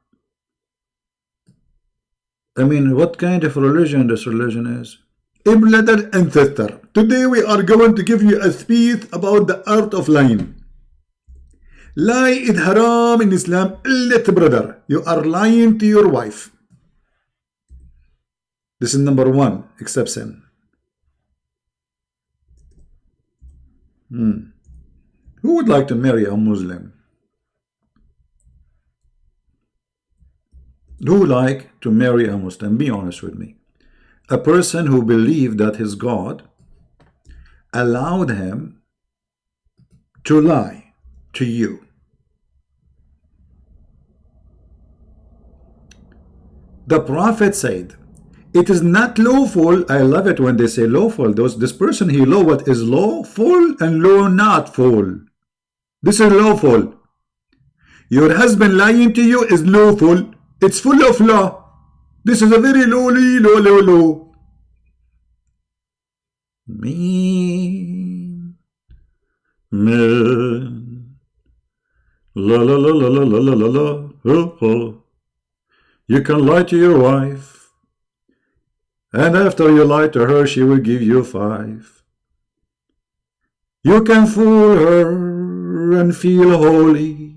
I mean, what kind of religion this religion is? Brother and sister, today we are going to give you a speech about the art of lying. Lie is haram in Islam. Brother, you are lying to your wife. This is number 1, except sin. Who would like to marry a Muslim? Who would like to marry a Muslim? Be honest with me. A person who believed that his God allowed him to lie to you. The Prophet said, it is not lawful. I love it when they say lawful. This person, he know what is lawful and law not full. This is lawful. Your husband lying to you is lawful. It's full of law. This is a very low. Me. La. You can lie to your wife. And after you lie to her, she will give you 5. You can fool her and feel holy.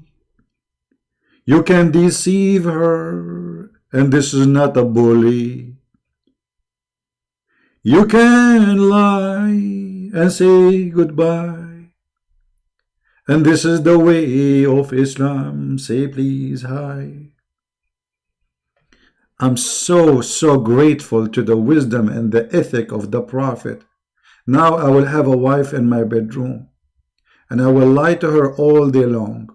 You can deceive her, and this is not a bully. You can lie and say goodbye. And this is the way of Islam. Say please hi. I'm so grateful to the wisdom and the ethic of the Prophet. Now I will have a wife in my bedroom, and I will lie to her all day long,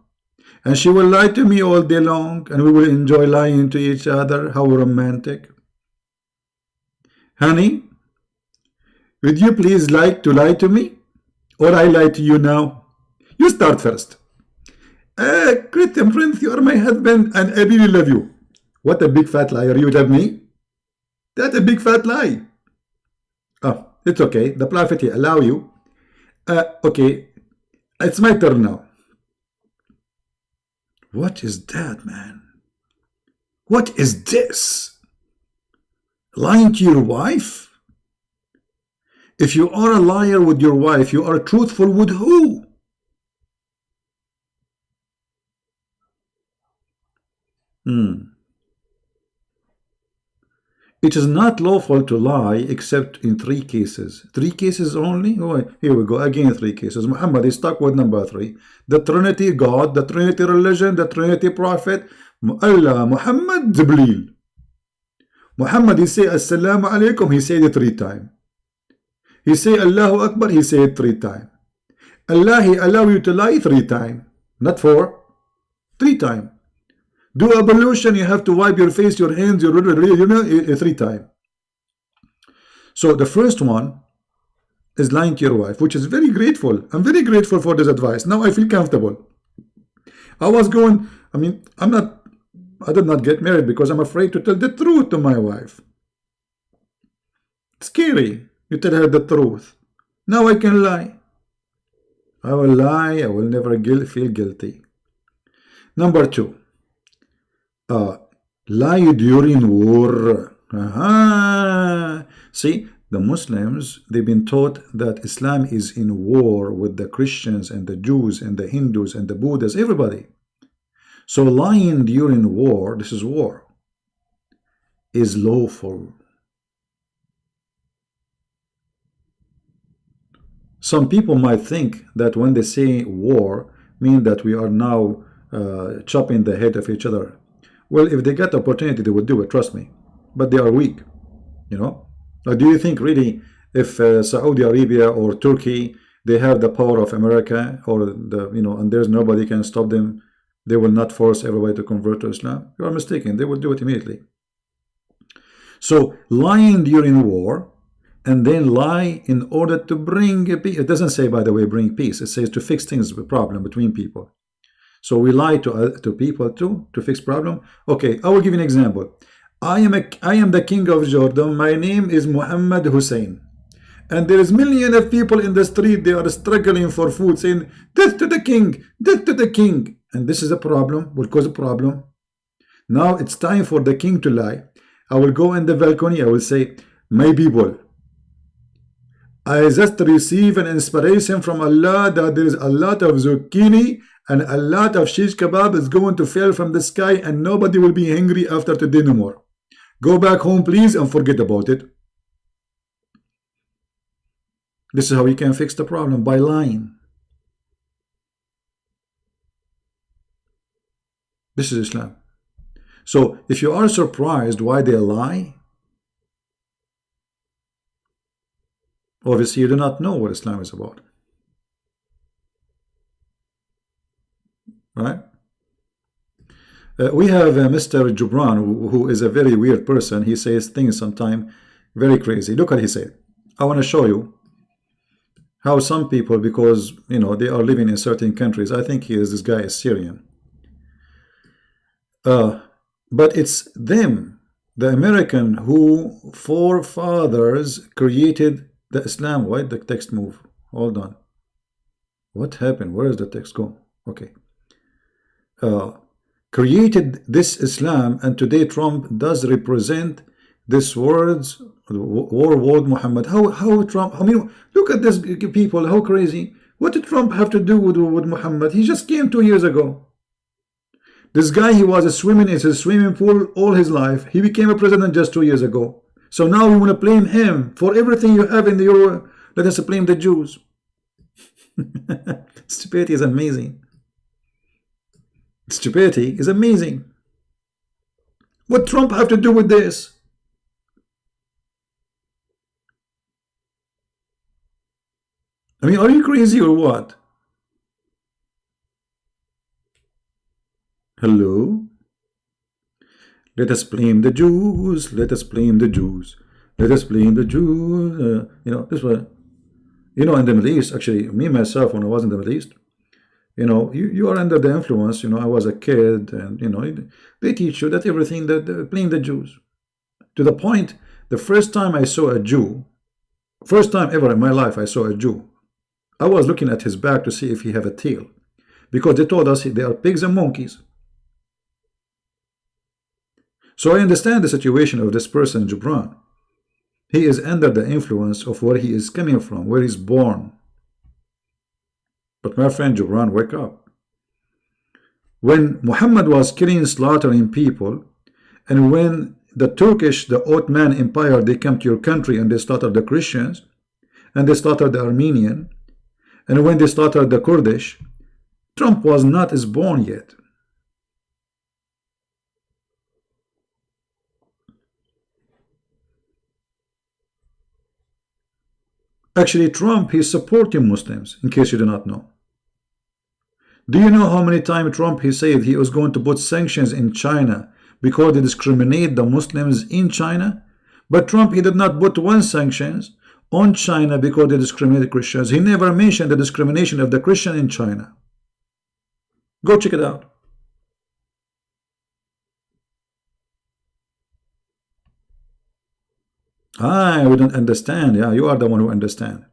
and she will lie to me all day long, and we will enjoy lying to each other. How romantic. Honey, would you please like to lie to me, or I lie to you now? You start first. Christian Prince, you are my husband, and I really love you. What a big fat liar. You love me? That's a big fat lie. Oh, it's okay. The Prophet he allow you. Okay. It's my turn now. What is that, man? What is this? Lying to your wife? If you are a liar with your wife, you are truthful with who? It is not lawful to lie except in 3 cases. 3 cases only? Oh, here we go. Again, 3 cases. Muhammad is stuck with number 3. The Trinity God, the Trinity religion, the Trinity Prophet, Allah, Muhammad, Jibreel. Muhammad, he say Assalamu alaikum, he said it 3 times. He say Allahu Akbar, he said it 3 times. Allah, he allow you to lie 3 times. Not 4, 3 times. Do ablution, you have to wipe your face, your hands, your 3 times. So the first one is lying to your wife, which is very grateful. I'm very grateful for this advice. Now I feel comfortable. I was going, I mean, I did not get married because I'm afraid to tell the truth to my wife. It's scary. You tell her the truth. Now I can lie. I will lie. I will never feel guilty. Number 2. Lie during war. See, the Muslims, they've been taught that Islam is in war with the Christians and the Jews and the Hindus and the Buddhists, everybody. So lying during war, this is war, is lawful. Some people might think that when they say war, mean that we are now chopping the head of each other. Well, if they get the opportunity, they would do it, trust me. But they are weak, you know. Do you think really if Saudi Arabia or Turkey, they have the power of America, or the, you know, and there's nobody can stop them, they will not force everybody to convert to Islam? You are mistaken. They will do it immediately. So lying during war, and then lie in order to bring peace. It doesn't say, by the way, bring peace. It says to fix things, the problem between people. So we lie to people too, to fix problem. Okay, I will give you an example. I am the king of Jordan. My name is Muhammad Hussein. And there is millions of people in the street. They are struggling for food, saying, death to the king, death to the king. And this is a problem, will cause a problem. Now it's time for the king to lie. I will go in the balcony. I will say, my people, I just receive an inspiration from Allah that there is a lot of zucchini and a lot of shish kebab is going to fall from the sky, and nobody will be hungry after today no more. Go back home, please, and forget about it. This is how we can fix the problem, by lying. This is Islam. So if you are surprised why they lie, obviously you do not know what Islam is about. Right? We have Mr. Jubran, who is a very weird person. He says things sometimes very crazy. Look what he said. I want to show you how some people, because you know they are living in certain countries, I think this guy is Syrian. But it's them, the American, who forefathers created the Islam. Why did the text move? Hold on. What happened? Where does the text go? Okay. Created this Islam, and today Trump does represent this words, word Muhammad. How Trump? I mean, look at this people. How crazy! What did Trump have to do with Muhammad? He just came 2 years ago. This guy, he was swimming in his swimming pool all his life. He became a president just 2 years ago. So now we want to blame him for everything you have in the Euro. Let us blame the Jews. Stupidity is amazing. Stupidity is amazing. What Trump have to do with this? I mean, are you crazy or what? Hello? Let us blame the Jews. Let us blame the Jews. Let us blame the Jews. You know, this way. You know, in the Middle East, actually, me myself, when I was in the Middle East, you know, you are under the influence. You know, I was a kid, and you know, they teach you that everything that blame the Jews. To the point, the first time I saw a Jew, first time ever in my life I saw a Jew, I was looking at his back to see if he have a tail, because they told us they are pigs and monkeys. So I understand the situation of this person, Jubran. He is under the influence of where he is coming from, where he's born. But my friend Jubran, wake up. When Muhammad was killing, slaughtering people, and when the Turkish, the Ottoman Empire, they come to your country and they slaughtered the Christians, and they slaughtered the Armenian, and when they slaughtered the Kurdish, Trump was not as born yet. Actually, Trump, he's supporting Muslims, in case you do not know. Do you know how many times Trump, he said he was going to put sanctions in China because they discriminate the Muslims in China? But Trump, he did not put one sanctions on China because they discriminate Christians. He never mentioned the discrimination of the Christian in China. Go check it out. We don't understand. Yeah, you are the one who understand.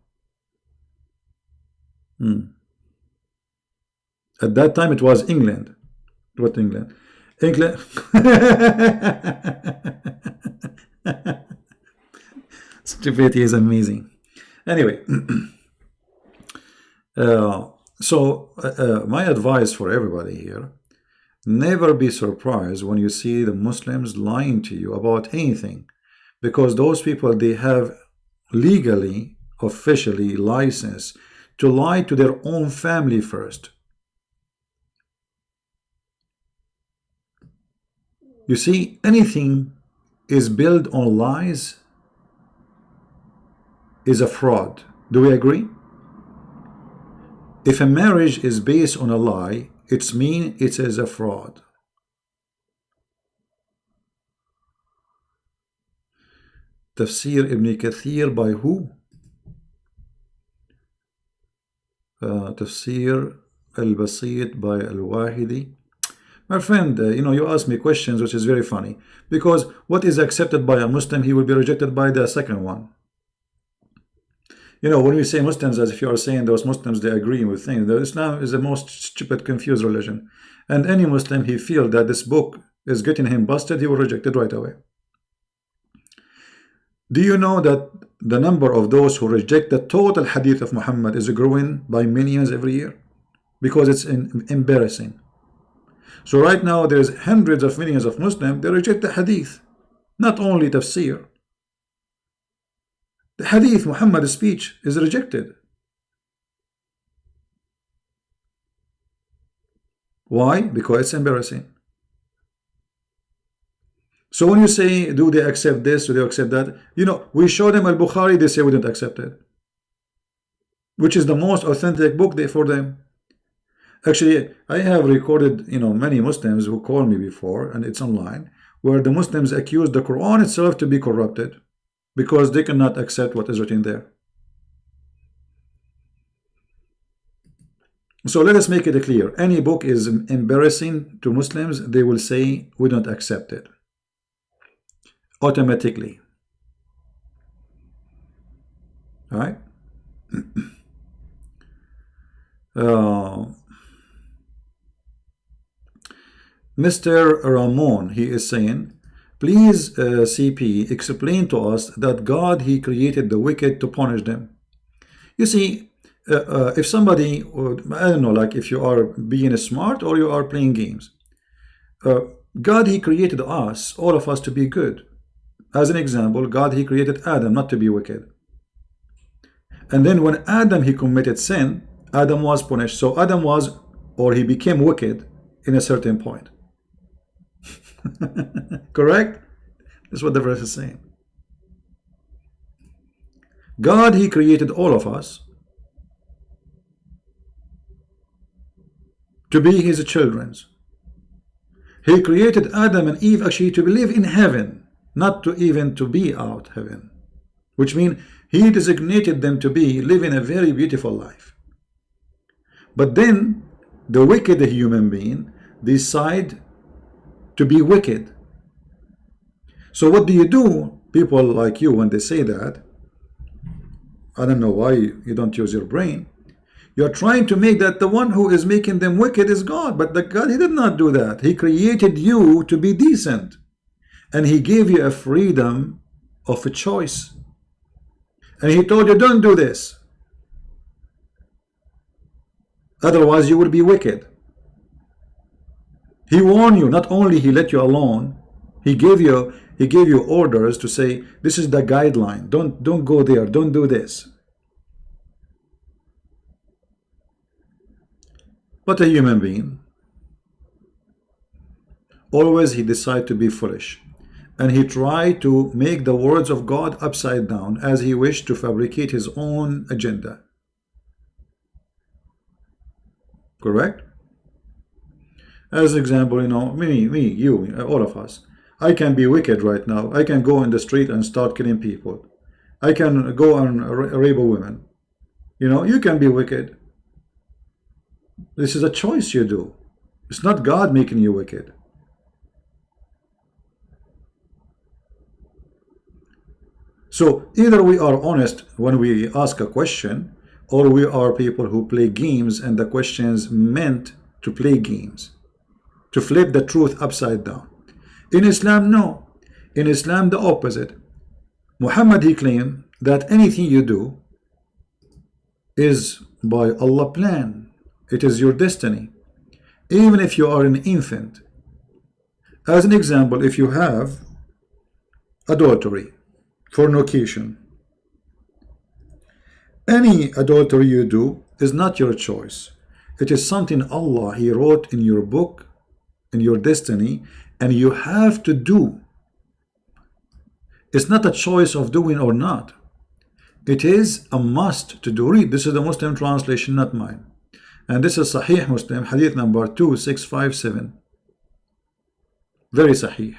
At that time, it was England. What England? England. Stupidity is amazing. Anyway, my advice for everybody here: never be surprised when you see the Muslims lying to you about anything, because those people, they have legally, officially license to lie to their own family first. You see, anything is built on lies is a fraud. Do we agree? If a marriage is based on a lie, it means it is a fraud. Tafsir Ibn Kathir by who? Tafsir al-Basit by al-Wahidi. My friend, you ask me questions which is very funny, because what is accepted by a Muslim, he will be rejected by the second one. When we say Muslims, as if you are saying those Muslims, they agree with things. Islam is the most stupid, confused religion. And any Muslim, he feels that this book is getting him busted, he will reject it right away. Do you know that the number of those who reject the total hadith of Muhammad is growing by millions every year? Because it's embarrassing. So right now, there's hundreds of millions of Muslims, they reject the hadith, not only tafsir. The hadith, Muhammad's speech, is rejected. Why? Because it's embarrassing. So when you say, do they accept this, do they accept that? We show them Al-Bukhari, they say we don't accept it, which is the most authentic book for them. Actually, I have recorded, many Muslims who called me before, and it's online, where the Muslims accuse the Quran itself to be corrupted because they cannot accept what is written there. So let us make it clear. Any book is embarrassing to Muslims, they will say we don't accept it automatically. All right? Mr. Ramon, he is saying, please, CP, explain to us that God, he created the wicked to punish them. You see, if somebody, I don't know, like if you are being smart or you are playing games, God, he created us, all of us, to be good. As an example, God, he created Adam not to be wicked. And then when Adam, he committed sin, Adam was punished. So Adam was, or he became wicked in a certain point. Correct? That's what the verse is saying. God, he created all of us to be his children. He created Adam and Eve actually to live in heaven, not to even to be out heaven, which means he designated them to be living a very beautiful life. But then the wicked human being decide to be wicked. So what do? People like you, when they say that, I don't know why you don't use your brain. You're trying to make that the one who is making them wicked is God. But the God, he did not do that. He created you to be decent. And he gave you a freedom of a choice. And he told you, don't do this. Otherwise you will be wicked. He warned you. Not only he let you alone, he gave you orders to say, this is the guideline. Don't go there. Don't do this. But a human being, always he decides to be foolish. and he tried to make the words of God upside down as he wished to fabricate his own agenda. Correct? As an example, you know, me, you, all of us. I can be wicked right now. I can go in the street and start killing people. I can go and rape a woman. You know, you can be wicked. This is a choice you do. It's not God making you wicked. So either we are honest when we ask a question, or we are people who play games and the questions meant to play games, to flip the truth upside down. In Islam, no. In Islam, the opposite. Muhammad, he claimed that anything you do is by Allah's plan. It is your destiny. Even if you are an infant. As an example, if you have adultery, fornication, any adultery you do is not your choice. It is something Allah, he wrote in your book, in your destiny, and you have to do. It's not a choice of doing or not. It is a must to do. Read, this is the Muslim translation, not mine. And this is Sahih Muslim, hadith number 2657. Very Sahih.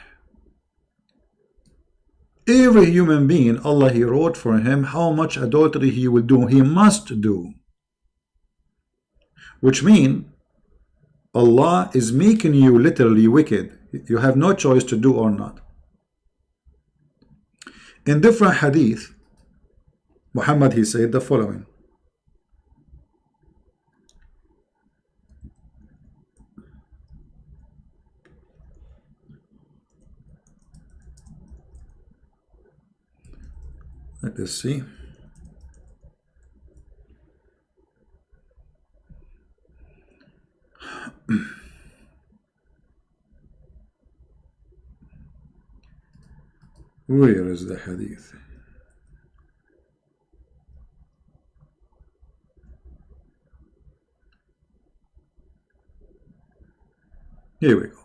Every human being, Allah, he wrote for him how much adultery he will do. He must do. Which means Allah is making you literally wicked. You have no choice to do or not. In different hadith, Muhammad, he said the following. Let us see. Where is the hadith? Here we go.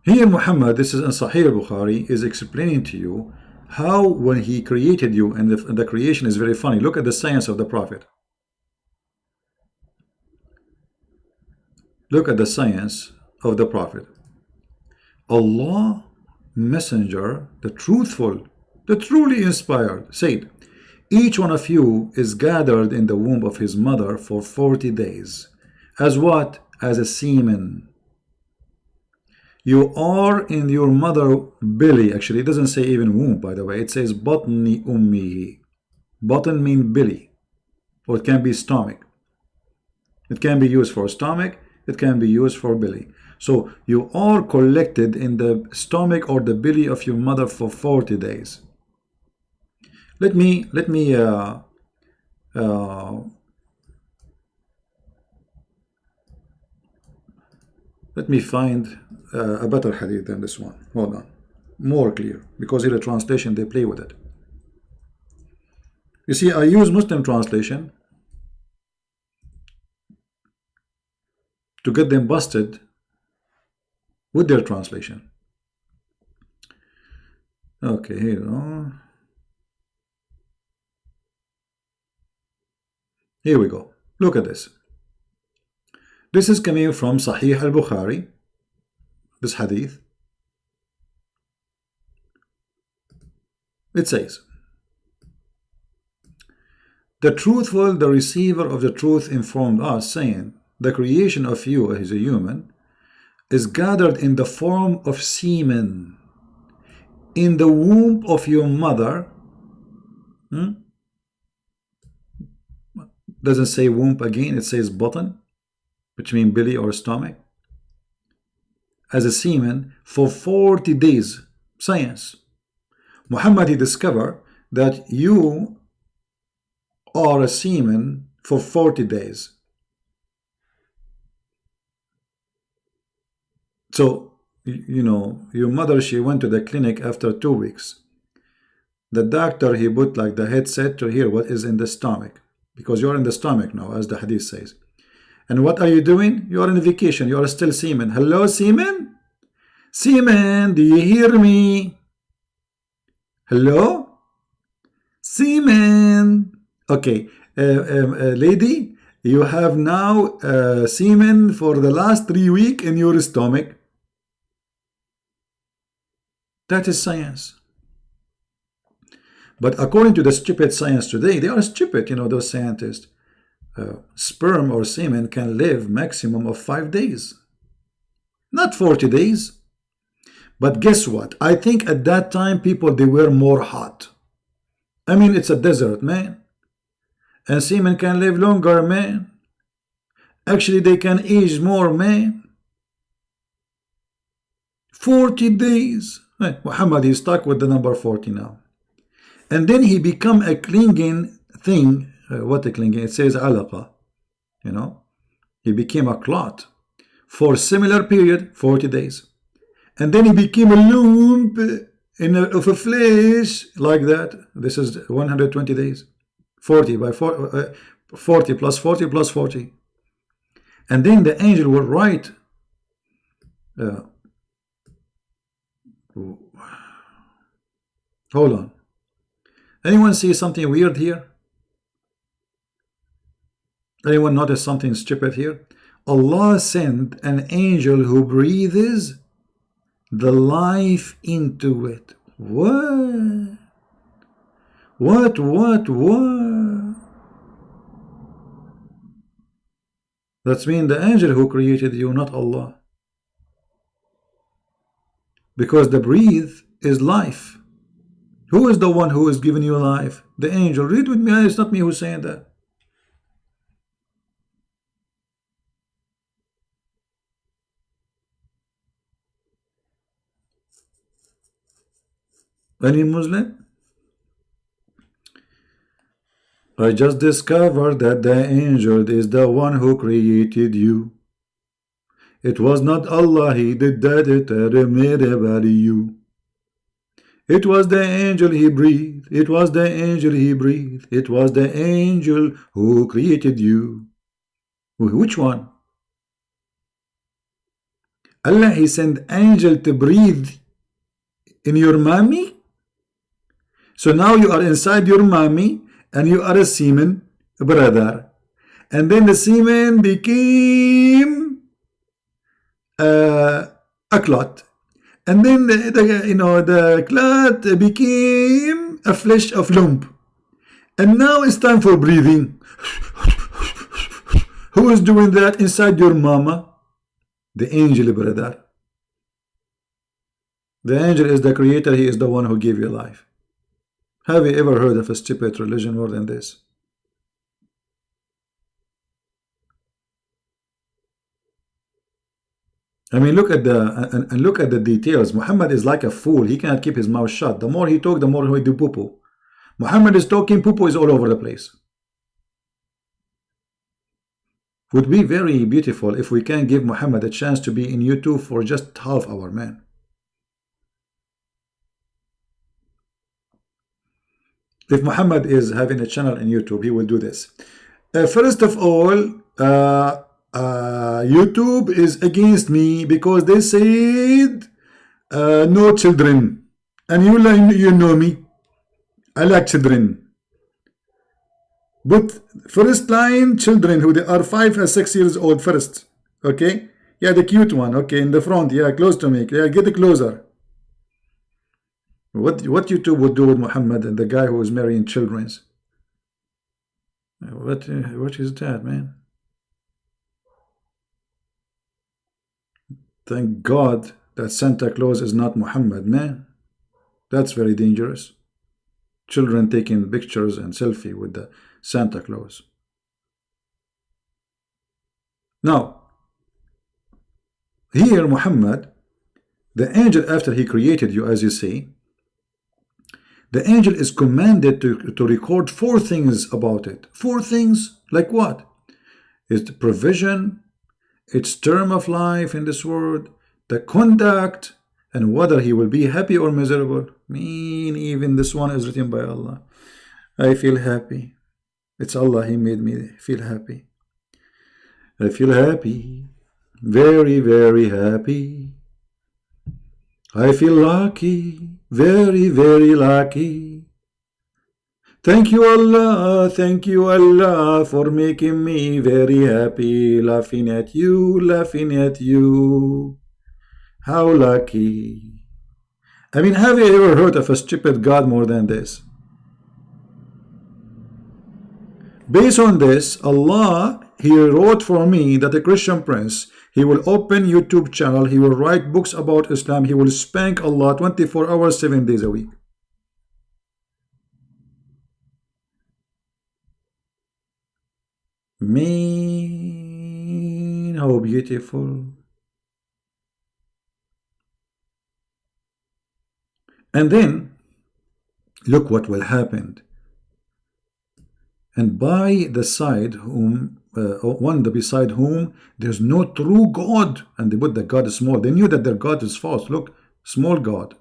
Here Muhammad, this is in Sahih Bukhari, is explaining to you how when he created you, and the creation is very funny. Look at the science of the Prophet. Look at the science of the Prophet. Allah, messenger, the truthful, the truly inspired, said, each one of you is gathered in the womb of his mother for 40 days. As what? As a semen. You are in your mother belly. Actually, it doesn't say even womb, by the way. It says batni ummihi. Batan means belly, or it can be stomach. It can be used for stomach. It can be used for belly. So you are collected in the stomach or the belly of your mother for 40 days. Let me find a better hadith than this one. Hold on. More clear. Because in the translation they play with it. You see, I use Muslim translation to get them busted with their translation. Okay, here we go. Here we go. Look at this. This is coming from Sahih al-Bukhari, this hadith. It says, the truthful, the receiver of the truth, informed us, saying, the creation of you as a human is gathered in the form of semen in the womb of your mother. Doesn't say womb again, it says button, which means belly or stomach, as a semen for 40 days. Science. Muhammad, he discovered that you are a semen for 40 days. So, you know, your mother, she went to the clinic after 2 weeks. The doctor, he put like the headset to hear what is in the stomach, because you're in the stomach now, as the hadith says. And what are you doing? You are on vacation. You are still semen. Hello, semen? Seaman, do you hear me? Hello? Seaman. Okay, lady, you have now semen for the last 3 weeks in your stomach. That is science. But according to the stupid science today, they are stupid, you know, those scientists. Sperm or semen can live maximum of 5 days. Not 40 days. But guess what? I think at that time people, they were more hot. I mean, it's a desert, man. And semen can live longer, man. Actually, they can age more, man. 40 days. Muhammad is stuck with the number 40 now. And then he become a clinging thing. What a clinging? It says alaqa. You know, he became a clot for similar period, 40 days. And then he became a lump of a flesh like that. This is 120 days. 40 by 40 plus 40 plus 40. And then the angel will write. Hold on. Anyone see something weird here? Anyone notice something stupid here? Allah sent an angel who breathes the life into it. What? What? That means the angel who created you, not Allah. Because the breathe is life. Who is the one who is giving you life? The angel. Read with me. It's not me who's saying that. Any Muslim? I just discovered that the angel is the one who created you. It was not Allah, he did that, it made about you. It was the angel he breathed, it was the angel he breathed, it was the angel who created you. Which one? Allah, he sent angel to breathe in your mommy? So now you are inside your mommy and you are a semen brother. And then the semen became a clot. And then the clot became a flesh of lump. And now it's time for breathing. Who is doing that inside your mama? The angel brother. The angel is the creator. He is the one who gave you life. Have you ever heard of a stupid religion more than this? I mean, look at the details. Muhammad is like a fool. He cannot keep his mouth shut. The more he talk, the more he do poo-poo. Muhammad is talking, poo-poo is all over the place. Would be very beautiful if we can give Muhammad a chance to be in YouTube for just half hour, man. If Muhammad is having a channel in YouTube, he will do this. First of all, YouTube is against me because they said no children. And you know me. I like children. But first line children who they are 5 or 6 years old first. Okay? Yeah, the cute one. Okay, in the front. Yeah, close to me. Yeah, get closer. What YouTube would do with Muhammad and the guy who is marrying children? What is that, man? Thank God that Santa Claus is not Muhammad, man. That's very dangerous. Children taking pictures and selfie with the Santa Claus. Now, here Muhammad, the angel after he created you, as you say, the angel is commanded to record 4 things about it. 4 things, like what? It's provision, its term of life in this world, the conduct, and whether he will be happy or miserable. Even this one is written by Allah. I feel happy. It's Allah, he made me feel happy. I feel happy. Very, very happy. I feel lucky, very, very lucky. Thank you Allah for making me very happy, laughing at you, laughing at you. How lucky. I mean, have you ever heard of a stupid God more than this? Based on this, Allah, He wrote for me that a Christian prince, he will open YouTube channel, he will write books about Islam, he will spank Allah 24 hours, 7 days a week. Man, how beautiful. And then, look what will happen. And by the side whom, beside whom there's no true God, and they put the God is small. They knew that their God is false. Look, small God.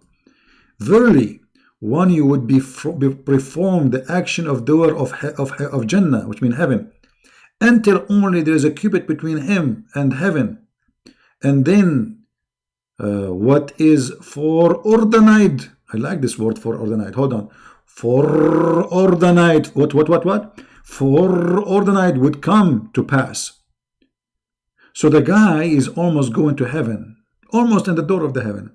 Verily, one you would perform the action of doer of Jannah, which means heaven, until only there is a cubit between him and heaven. And then what is foreordained, I like this word foreordained, hold on, foreordained, what foreordained would come to pass. So the guy is almost going to heaven, almost in the door of the heaven,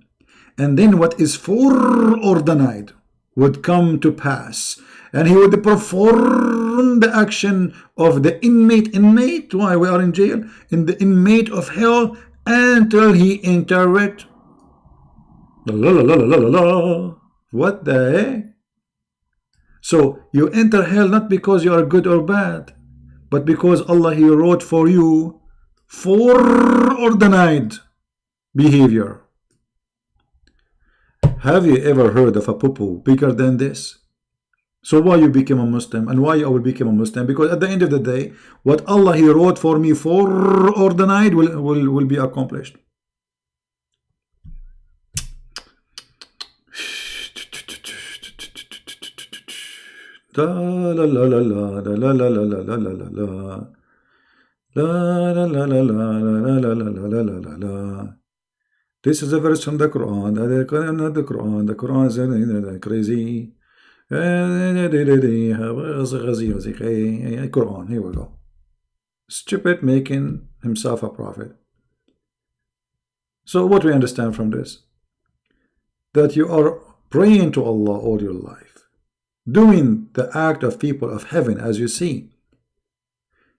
and then what is foreordained would come to pass, and he would perform the action of the inmate, why we are in jail, in the inmate of hell, until he enter it. What the heck? So you enter hell not because you are good or bad, but because Allah, He wrote for you foreordained behavior. Have you ever heard of a poo-poo bigger than this? So why you became a Muslim, and why I will become a Muslim? Because at the end of the day, what Allah, He wrote for me foreordained will be accomplished. La la la la la la la la la la la la la la la la. This is a verse from the Quran. The Quran is crazy. Quran, here we go. Stupid making himself a prophet. So what we understand from this? That you are praying to Allah all your life, doing the act of people of heaven, as you see.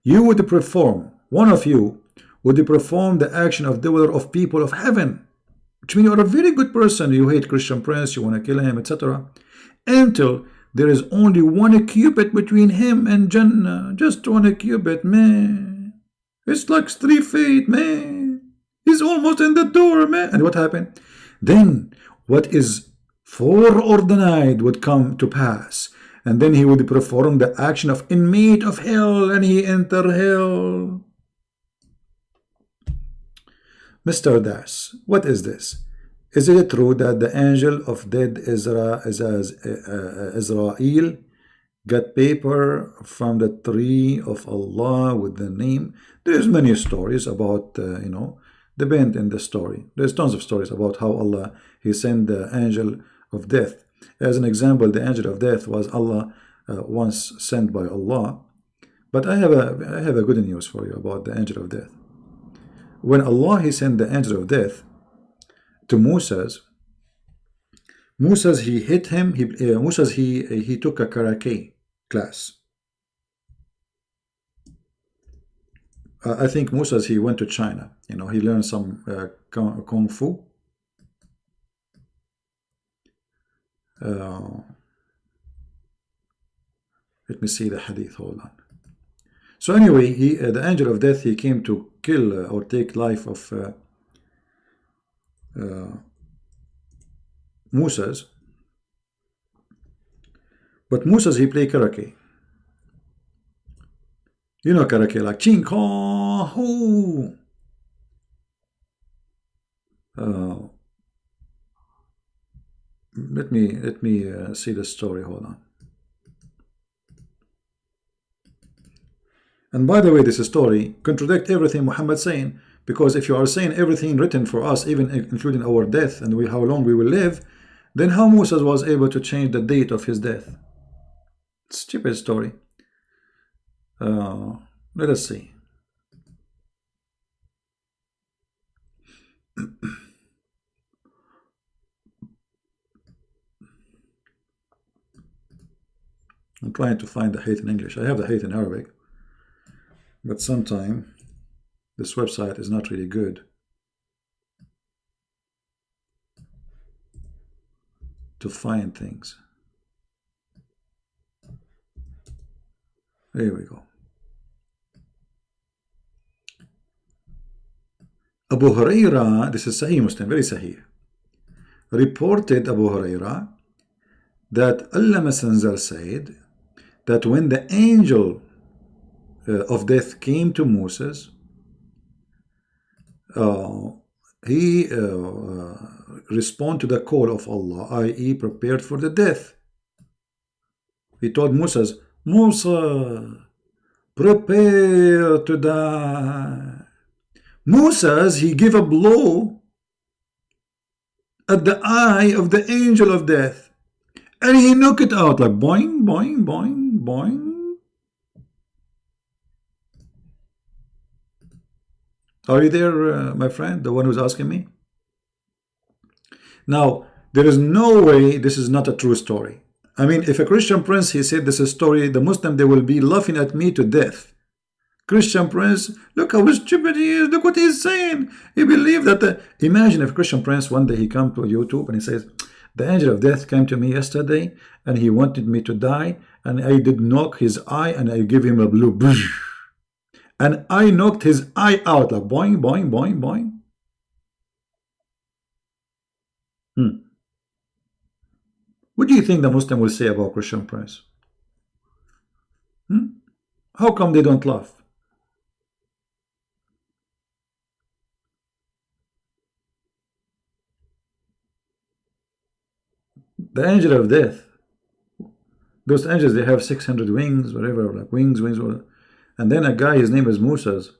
You would perform, one of you would perform the action of doer of people of heaven, which means you are a very good person. You hate Christian Prince, you want to kill him, etc. Until there is only one cubit between him and Jannah. Just one cubit, man. It's like 3 feet, man. He's almost in the door, man. And what happened? Then what is foreordained would come to pass, and then he would perform the action of inmate of hell, and he enter hell. Mr. Das, what is this? Is it true that the angel of dead Israel got paper from the tree of Allah with the name? There's many stories about depend in the story. There's tons of stories about how Allah, He sent the angel of death. As an example, the angel of death was Allah once sent by Allah. But I have a good news for you about the angel of death. When Allah, He sent the angel of death to Moses, he hit him. He took a karate class. I think Moses, he went to China. He learned some kung fu. Let me see the hadith. Hold on. So anyway, the angel of death, he came to kill or take life of Moses. But Moses, he played karate. You know karate, like ching kong hoo. Let me see the story. Hold on. And by the way, this story contradicts everything Muhammad saying, Because if you are saying everything written for us, even including our death and how long we will live, then how Moses was able to change the date of his death? Stupid story. Let us see. I'm trying to find the hate in English. I have the hate in Arabic, but sometimes this website is not really good to find things. Here we go. Abu Huraira, this is Sahih Muslim, very Sahih, reported Abu Huraira that Allah Messenger said that when the angel of death came to Moses, he responded to the call of Allah, i.e. prepared for the death. He told Moses, Musa, prepare to die. Moses, he gave a blow at the eye of the angel of death, and he knocked it out like boing, boing, boing, boing. Are you there, my friend, the one who's asking me? Now, there is no way this is not a true story. I mean, if a Christian prince, he said this is a story, the Muslim, they will be laughing at me to death. Christian prince, look how stupid he is, look what he's saying. He believed that imagine if Christian prince one day he come to YouTube and he says, the angel of death came to me yesterday and he wanted me to die, and I did knock his eye and I gave him a blue, and I knocked his eye out like boing, boing, boing, boing. What do you think the Muslim will say about Christian prince? How come they don't laugh? The angel of death, those angels, they have 600 wings, whatever, like wings, and then a guy, his name is Moses.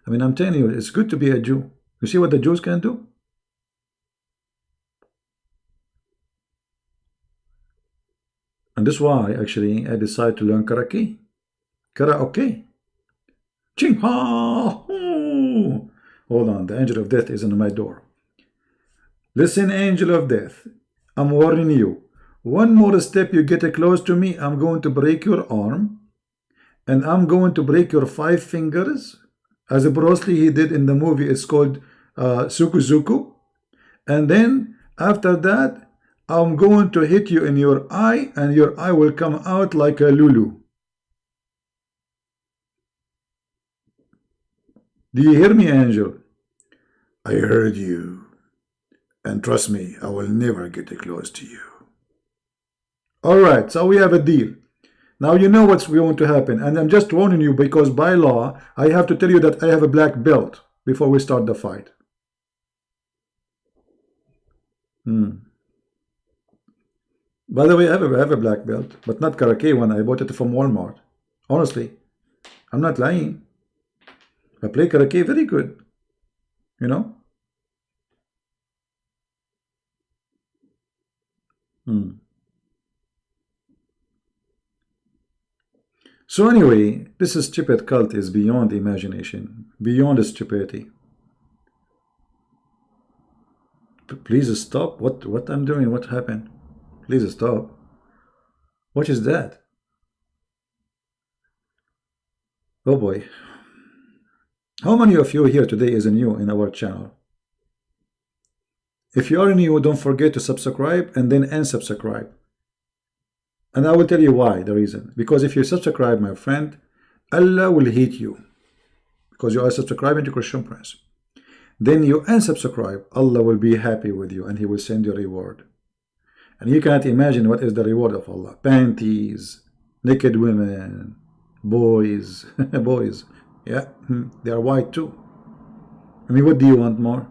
I mean, I'm telling you, it's good to be a Jew. You see what the Jews can do? And this is why, actually, I decided to learn karaoke. Ching ha! Hold on, the angel of death is on my door. Listen, angel of death, I'm warning you. One more step you get close to me, I'm going to break your arm, and I'm going to break your 5 fingers, as Bruce Lee he did in the movie. It's called Suku. And then after that, I'm going to hit you in your eye, and your eye will come out like a Lulu. Do you hear me, angel? I heard you. And trust me, I will never get close to you. Alright, so we have a deal. Now you know what's going to happen. And I'm just warning you because by law, I have to tell you that I have a black belt before we start the fight. By the way, I have a black belt, but not karaoke one. I bought it from Walmart. Honestly, I'm not lying. I play karaoke very good. You know? So anyway, this stupid cult is beyond imagination, beyond stupidity. Please stop. What I'm doing? What happened? Please stop. What is that? Oh boy. How many of you here today is new in our channel? If you are new, don't forget to subscribe and then unsubscribe. And I will tell you why, the reason. Because if you subscribe, my friend, Allah will hate you. Because you are subscribing to Christian Prince. Then you unsubscribe, Allah will be happy with you and He will send you a reward. And you can't imagine what is the reward of Allah. Panties, naked women, boys, boys. Yeah, they are white too. I mean, what do you want more?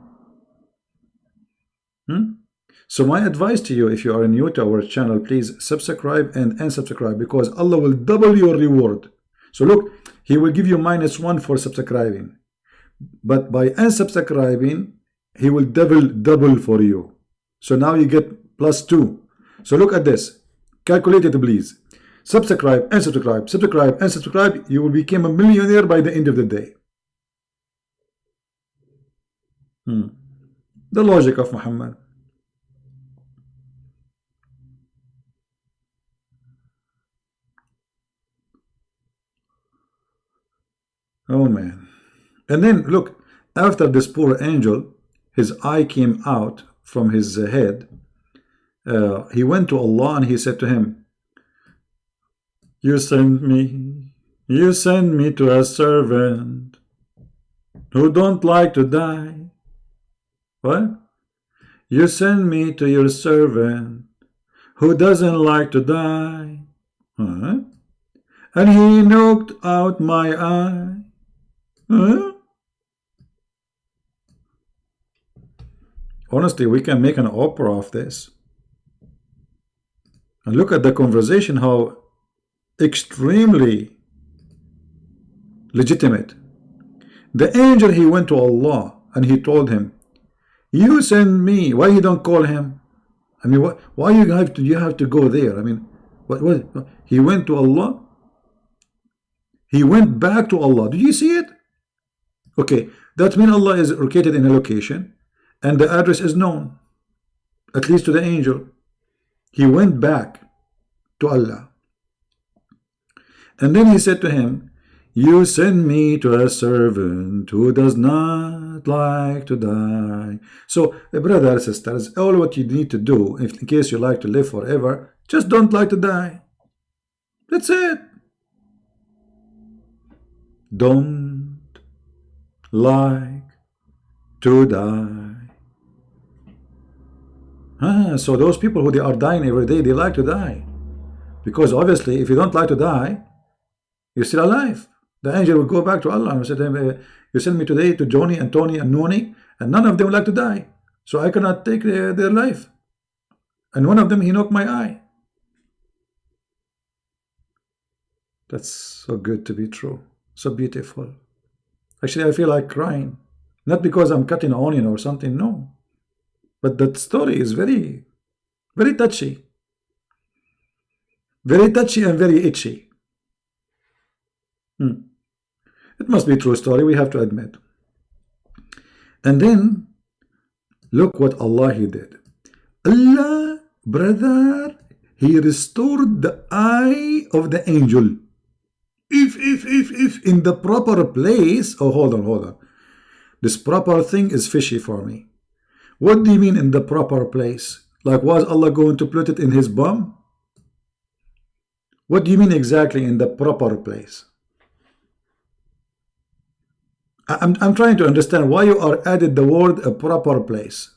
So my advice to you, if you are new to our channel, please subscribe and unsubscribe, because Allah will double your reward. So look, He will give you -1 for subscribing, But by unsubscribing, he will double for you. So now you get +2. So look at this. Calculate it, please. Subscribe, unsubscribe, subscribe, unsubscribe. You will become a millionaire by the end of the day. The logic of Muhammad. Oh man. And then look, after this poor angel, his eye came out from his head. He went to Allah and he said to him, you send me to a servant who don't like to die. What? You send me to your servant who doesn't like to die. Huh? And he knocked out my eye. Huh? Honestly, we can make an opera of this. And look at the conversation, how extremely legitimate. The angel, he went to Allah and he told him, you send me. Why you don't call him? I mean, why you have to go there? I mean, what? He went to Allah. He went back to Allah. Do you see it? Okay, that means Allah is located in a location and the address is known, at least to the angel. He went back to Allah. And then he said to him, you send me to a servant who does not like to die. So, brothers and sisters, all what you need to do, if in case you like to live forever, just don't like to die. That's it. Don't like to die. So those people who they are dying every day, they like to die. Because obviously, if you don't like to die, you're still alive. The angel will go back to Allah and say to him, you send me today to Johnny and Tony and Noni, and none of them like to die. So I cannot take their life. And one of them, he knocked my eye. That's so good to be true. So beautiful. Actually, I feel like crying. Not because I'm cutting an onion or something, no. But that story is very, very touchy. Very touchy and very itchy. It must be a true story, we have to admit. And then, look what Allah he did. Allah, brother, he restored the eye of the angel. If in the proper place. Oh, hold on. This proper thing is fishy for me. What do you mean in the proper place? Like, was Allah going to put it in his bum? What do you mean exactly in the proper place? I'm trying to understand why you are added the word a proper place.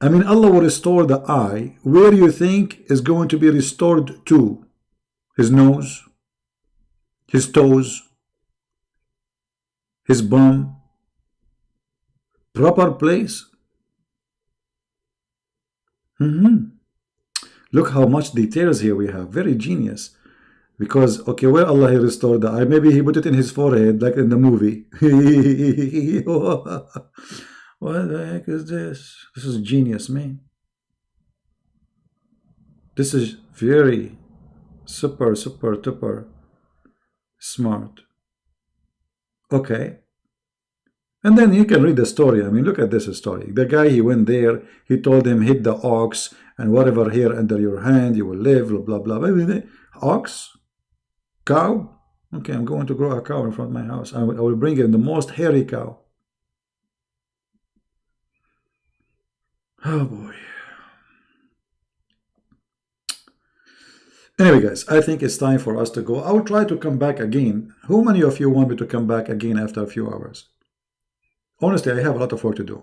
I mean, Allah will restore the eye. Where you think is going to be restored to? His nose, his toes, his bum. Proper place. Look how much details here we have. Very genius. Because, okay, where Allah he restored the eye? Maybe he put it in his forehead, like in the movie. What the heck is this? This is genius, man. This is very super duper smart. Okay. And then you can read the story. I mean, look at this story. The guy, he went there. He told him, hit the ox, and whatever here under your hand, you will live, blah, blah, blah. Ox? Cow? Okay, I'm going to grow a cow in front of my house. I will bring in the most hairy cow. Oh, boy. Anyway, guys, I think it's time for us to go. I will try to come back again. How many of you want me to come back again after a few hours? Honestly, I have a lot of work to do.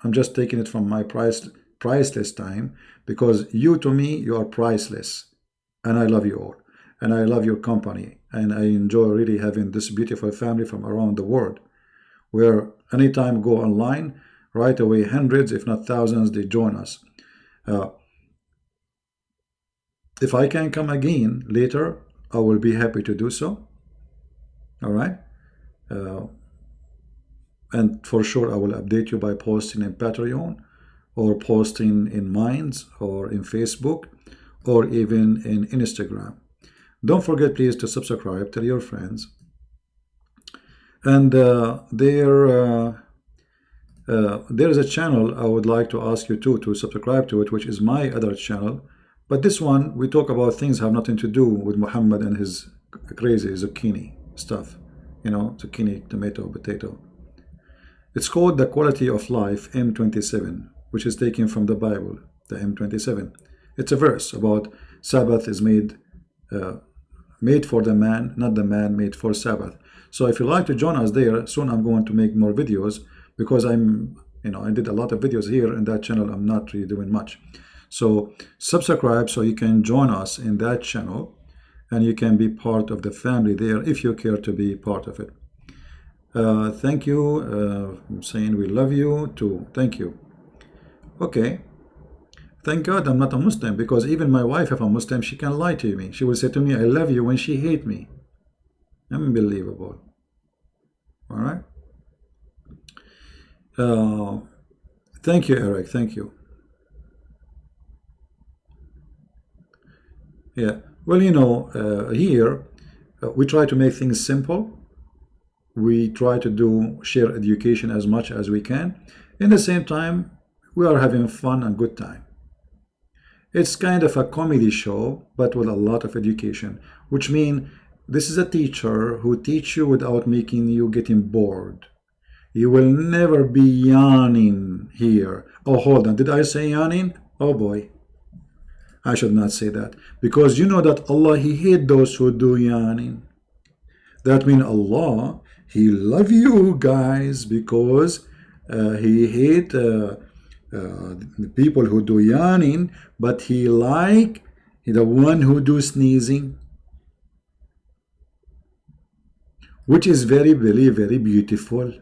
I'm just taking it from my priceless time, because you, to me, you are priceless. And I love you all. And I love your company. And I enjoy really having this beautiful family from around the world, where anytime go online, right away hundreds, if not thousands, they join us. If I can come again later, I will be happy to do so. All right. and for sure I will update you by posting in Patreon, or posting in Minds, or in Facebook, or even in Instagram. Don't forget, please, to subscribe, tell your friends. And there is a channel I would like to ask you to subscribe to it, which is my other channel. But this one, we talk about things have nothing to do with Muhammad and his crazy zucchini stuff. You know, zucchini, tomato, potato. It's called The Quality of Life, M27, which is taken from the Bible, the M27. It's a verse about Sabbath is made for the man, not the man made for Sabbath. So if you like to join us there, soon I'm going to make more videos, because I did a lot of videos here in that channel. I'm not really doing much. So subscribe so you can join us in that channel, and you can be part of the family there if you care to be part of it. Thank you. I'm saying we love you too. Thank you. Okay. Thank God I'm not a Muslim, because even my wife, if I'm Muslim, she can lie to me. She will say to me, I love you, when she hate me. Unbelievable. All right. Thank you, Eric. Thank you. Yeah. Well, here we try to make things simple. We try to share education as much as we can. In the same time, we are having fun and good time. It's kind of a comedy show, but with a lot of education, which means this is a teacher who teach you without making you getting bored. You will never be yawning here. Oh, hold on. Did I say yawning? Oh boy. I should not say that, because you know that Allah, He hate those who do yawning. That means Allah, He love you guys, because He hate the people who do yawning, but He like the one who do sneezing, which is very, very, very beautiful.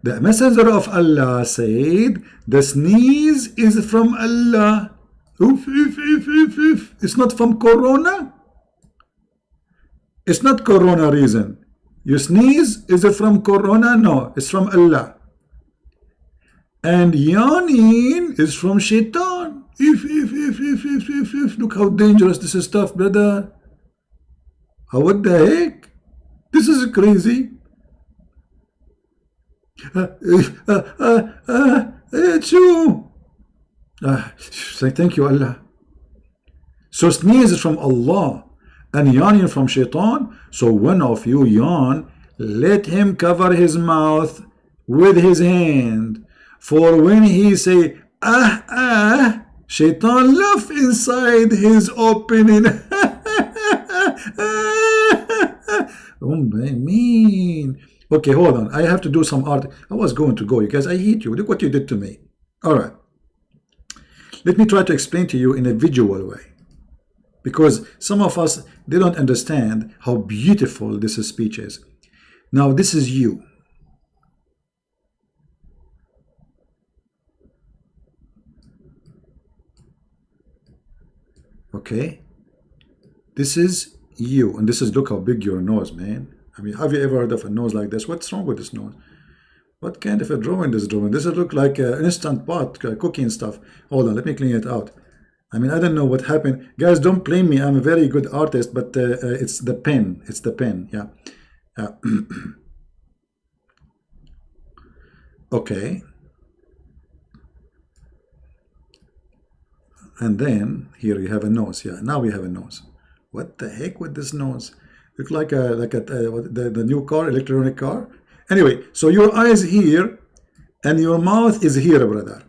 The Messenger of Allah said, the sneeze is from Allah. Oof, oof, oof, oof, oof. It's not from Corona. It's not Corona reason. You sneeze, is it from Corona? No, it's from Allah. And yawning is from Shaitan. If. Look how dangerous this is stuff, brother. What the heck? This is crazy. It's you. Say thank you, Allah. So sneeze is from Allah and yawning from Shaitan. So one of you yawn, let him cover his mouth with his hand. For when he say Shaitan laugh inside his opening. Oh my mean. Okay, hold on. I have to do some art. I was going to go, you guys. I hate you. Look what you did to me. All right. Let me try to explain to you in a visual way, because some of us, they don't understand how beautiful this speech is. Now, this is you. Okay? This is you. And this is, look how big your nose, man. I mean, have you ever heard of a nose like this? What's wrong with this nose? What kind of a drawing is drawing? This look like an instant pot, cooking stuff. Hold on, let me clean it out. I mean, I don't know what happened. Guys, don't blame me. I'm a very good artist, but it's the pen. It's the pen, yeah. Okay. And then here you have a nose. Yeah, now we have a nose. What the heck with this nose? Look like the new car, electronic car. Anyway, so your eyes here and your mouth is here, brother.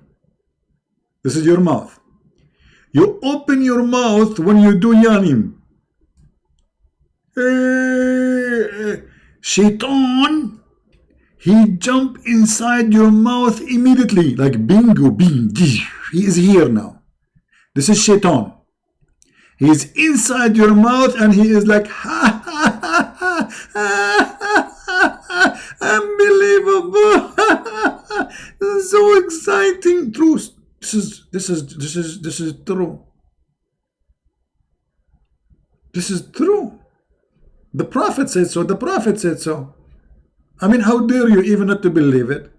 This is your mouth. You open your mouth when you do yawning. Shaitan, he jump inside your mouth immediately, like bingo, bing. He is here now. This is Shaitan. He is inside your mouth and he is like, ha ha ha ha ha. Unbelievable. This is so exciting. Truth. This is true. This is true. The Prophet said so. The Prophet said so. I mean, how dare you even not to believe it?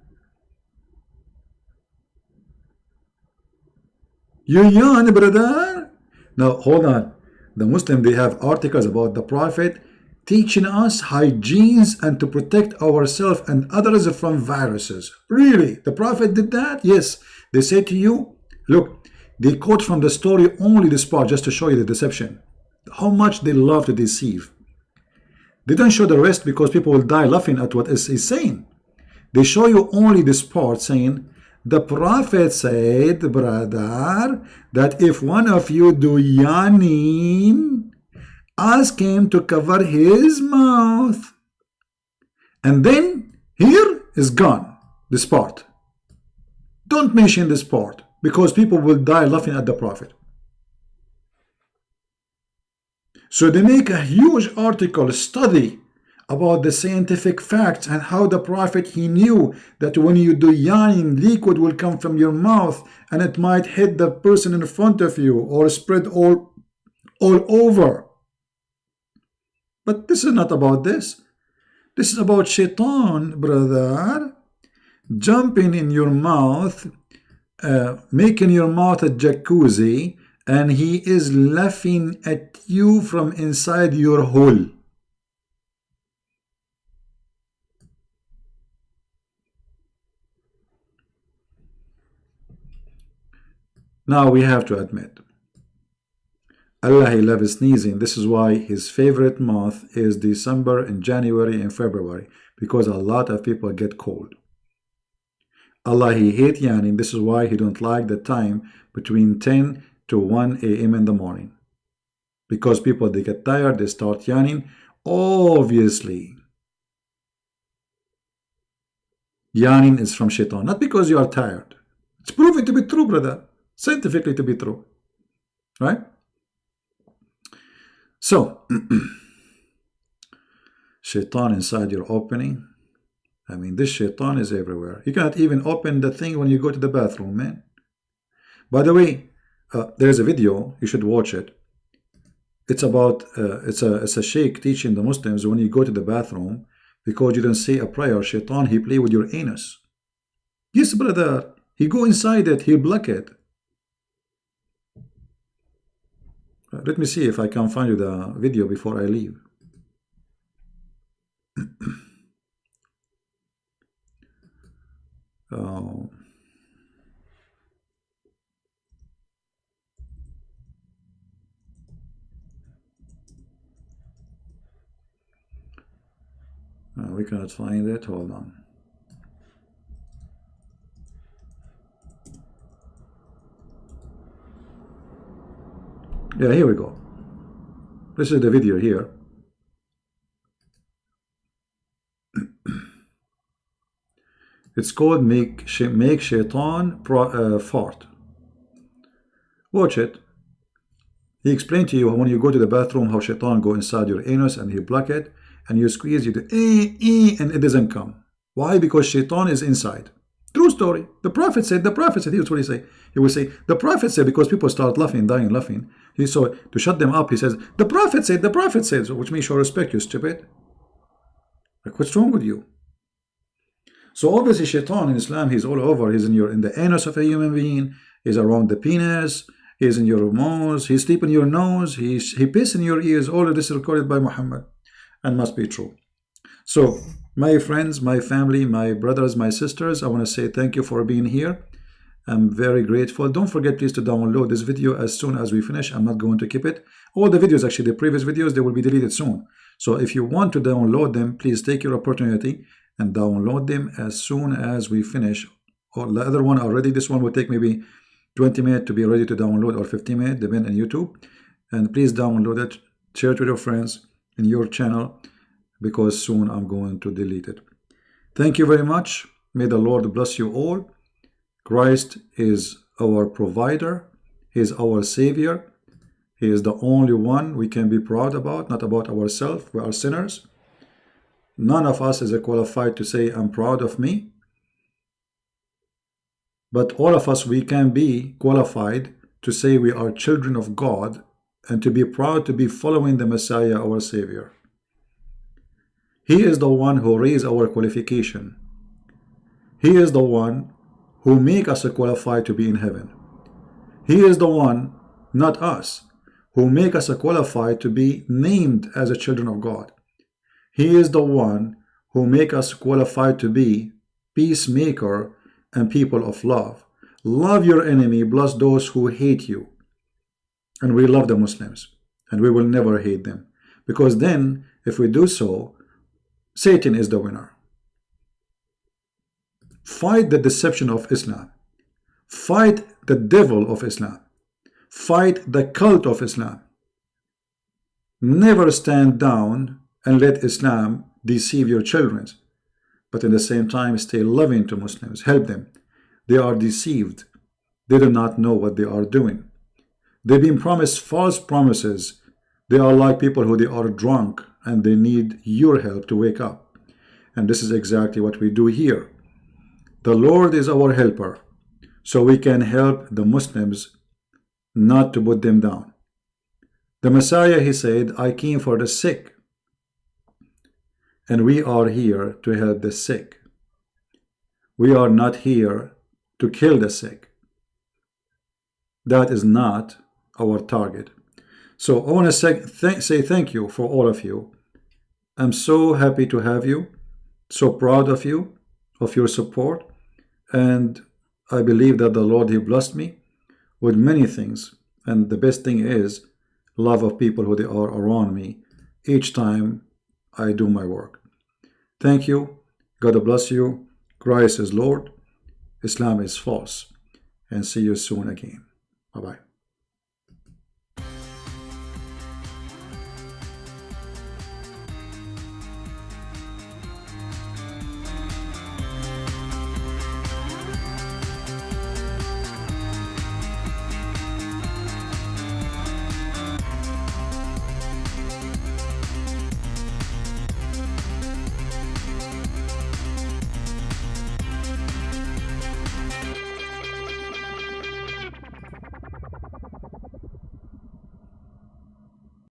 You yawn, brother. Now, hold on. The Muslim, they have articles about the Prophet teaching us hygienes and to protect ourselves and others from viruses. Really? The Prophet did that? Yes. They say to you, look, they quote from the story only this part just to show you the deception. How much they love to deceive. They don't show the rest because people will die laughing at what he's saying. They show you only this part saying, the Prophet said, brother, that if one of you do yawning, ask him to cover his mouth. And then here is gone, this part. Don't mention this part because people will die laughing at the Prophet. So they make a huge article study about the scientific facts and how the Prophet, he knew that when you do yawning, liquid will come from your mouth and it might hit the person in front of you or spread all over. But this is not about this. This is about shaitan, brother, jumping in your mouth, making your mouth a jacuzzi, and he is laughing at you from inside your hole. Now we have to admit, Allah, he loves sneezing. This is why his favorite month is December and January and February, because a lot of people get cold. Allah, he hates yawning. This is why he don't like the time between 10 to 1 a.m. in the morning. Because people, they get tired, they start yawning. Obviously, yawning is from shaitan, not because you are tired. It's proven to be true, brother. Scientifically to be true. Right? So, shaitan inside your opening. I mean, this shaitan is everywhere. You cannot even open the thing when you go to the bathroom, man. By the way, there's a video, you should watch it. It's about, it's a sheikh teaching the Muslims when you go to the bathroom, because you don't say a prayer, shaitan, he play with your anus. Yes, brother, he go inside it, he block it. Let me see if I can find you the video before I leave. We cannot find it. Hold on. Yeah, here we go. This is the video here. It's called Make Shaitan Fart. Watch it. He explained to you when you go to the bathroom how shaitan go inside your anus and he block it, and you squeeze, you do and it doesn't come. Why? Because shaitan is inside. True story. The Prophet said, here's what he say. He will say, the Prophet said, because people start laughing, dying laughing. He saw, to shut them up, he says, the Prophet said, so, which means show respect, you stupid. Like, what's wrong with you? So obviously shaitan in Islam, he's all over. He's in the anus of a human being. He's around the penis. He's in your mouth. He's sleep in your nose. He piss in your ears. All of this is recorded by Muhammad and must be true. So my friends, my family, my brothers, my sisters, I want to say thank you for being here. I'm very grateful. Don't forget, please, to download this video as soon as we finish. I'm not going to keep it. All the videos, actually, the previous videos, they will be deleted soon. So if you want to download them, please take your opportunity and download them as soon as we finish. Or the other one already, this one will take maybe 20 minutes to be ready to download, or 15 minutes, depending on YouTube. And please download it, share it with your friends in your channel, because soon I'm going to delete it. Thank you very much. May the Lord bless you all. Christ is our provider. He is our Savior. He is the only one we can be proud about, not about ourselves. We are sinners. None of us is qualified to say, I'm proud of me. But all of us, we can be qualified to say we are children of God and to be proud to be following the Messiah, our Savior. He is the one who raised our qualification. He is the one who make us qualified to be in heaven. He is the one, not us, who make us qualified to be named as a children of God. He is the one who make us qualified to be peacemaker and people of love. Love your enemy, bless those who hate you. And we love the Muslims, and we will never hate them, because then if we do so, Satan is the winner. Fight the deception of Islam. Fight the devil of Islam. Fight the cult of Islam. Never stand down and let Islam deceive your children, but in the same time stay loving to Muslims. Help them. They are deceived. They do not know what they are doing. They've been promised false promises. They are like people who they are drunk and they need your help to wake up. And this is exactly what we do here. The Lord is our helper, so we can help the Muslims, not to put them down. The Messiah, he said, I came for the sick. And we are here to help the sick. We are not here to kill the sick. That is not our target. So I want to say thank you for all of you. I'm so happy to have you, so proud of you, of your support, and I believe that the Lord, he blessed me with many things, and the best thing is love of people who they are around me each time I do my work. Thank you. God bless you. Christ is Lord. Islam is false. And see you soon again. Bye-bye.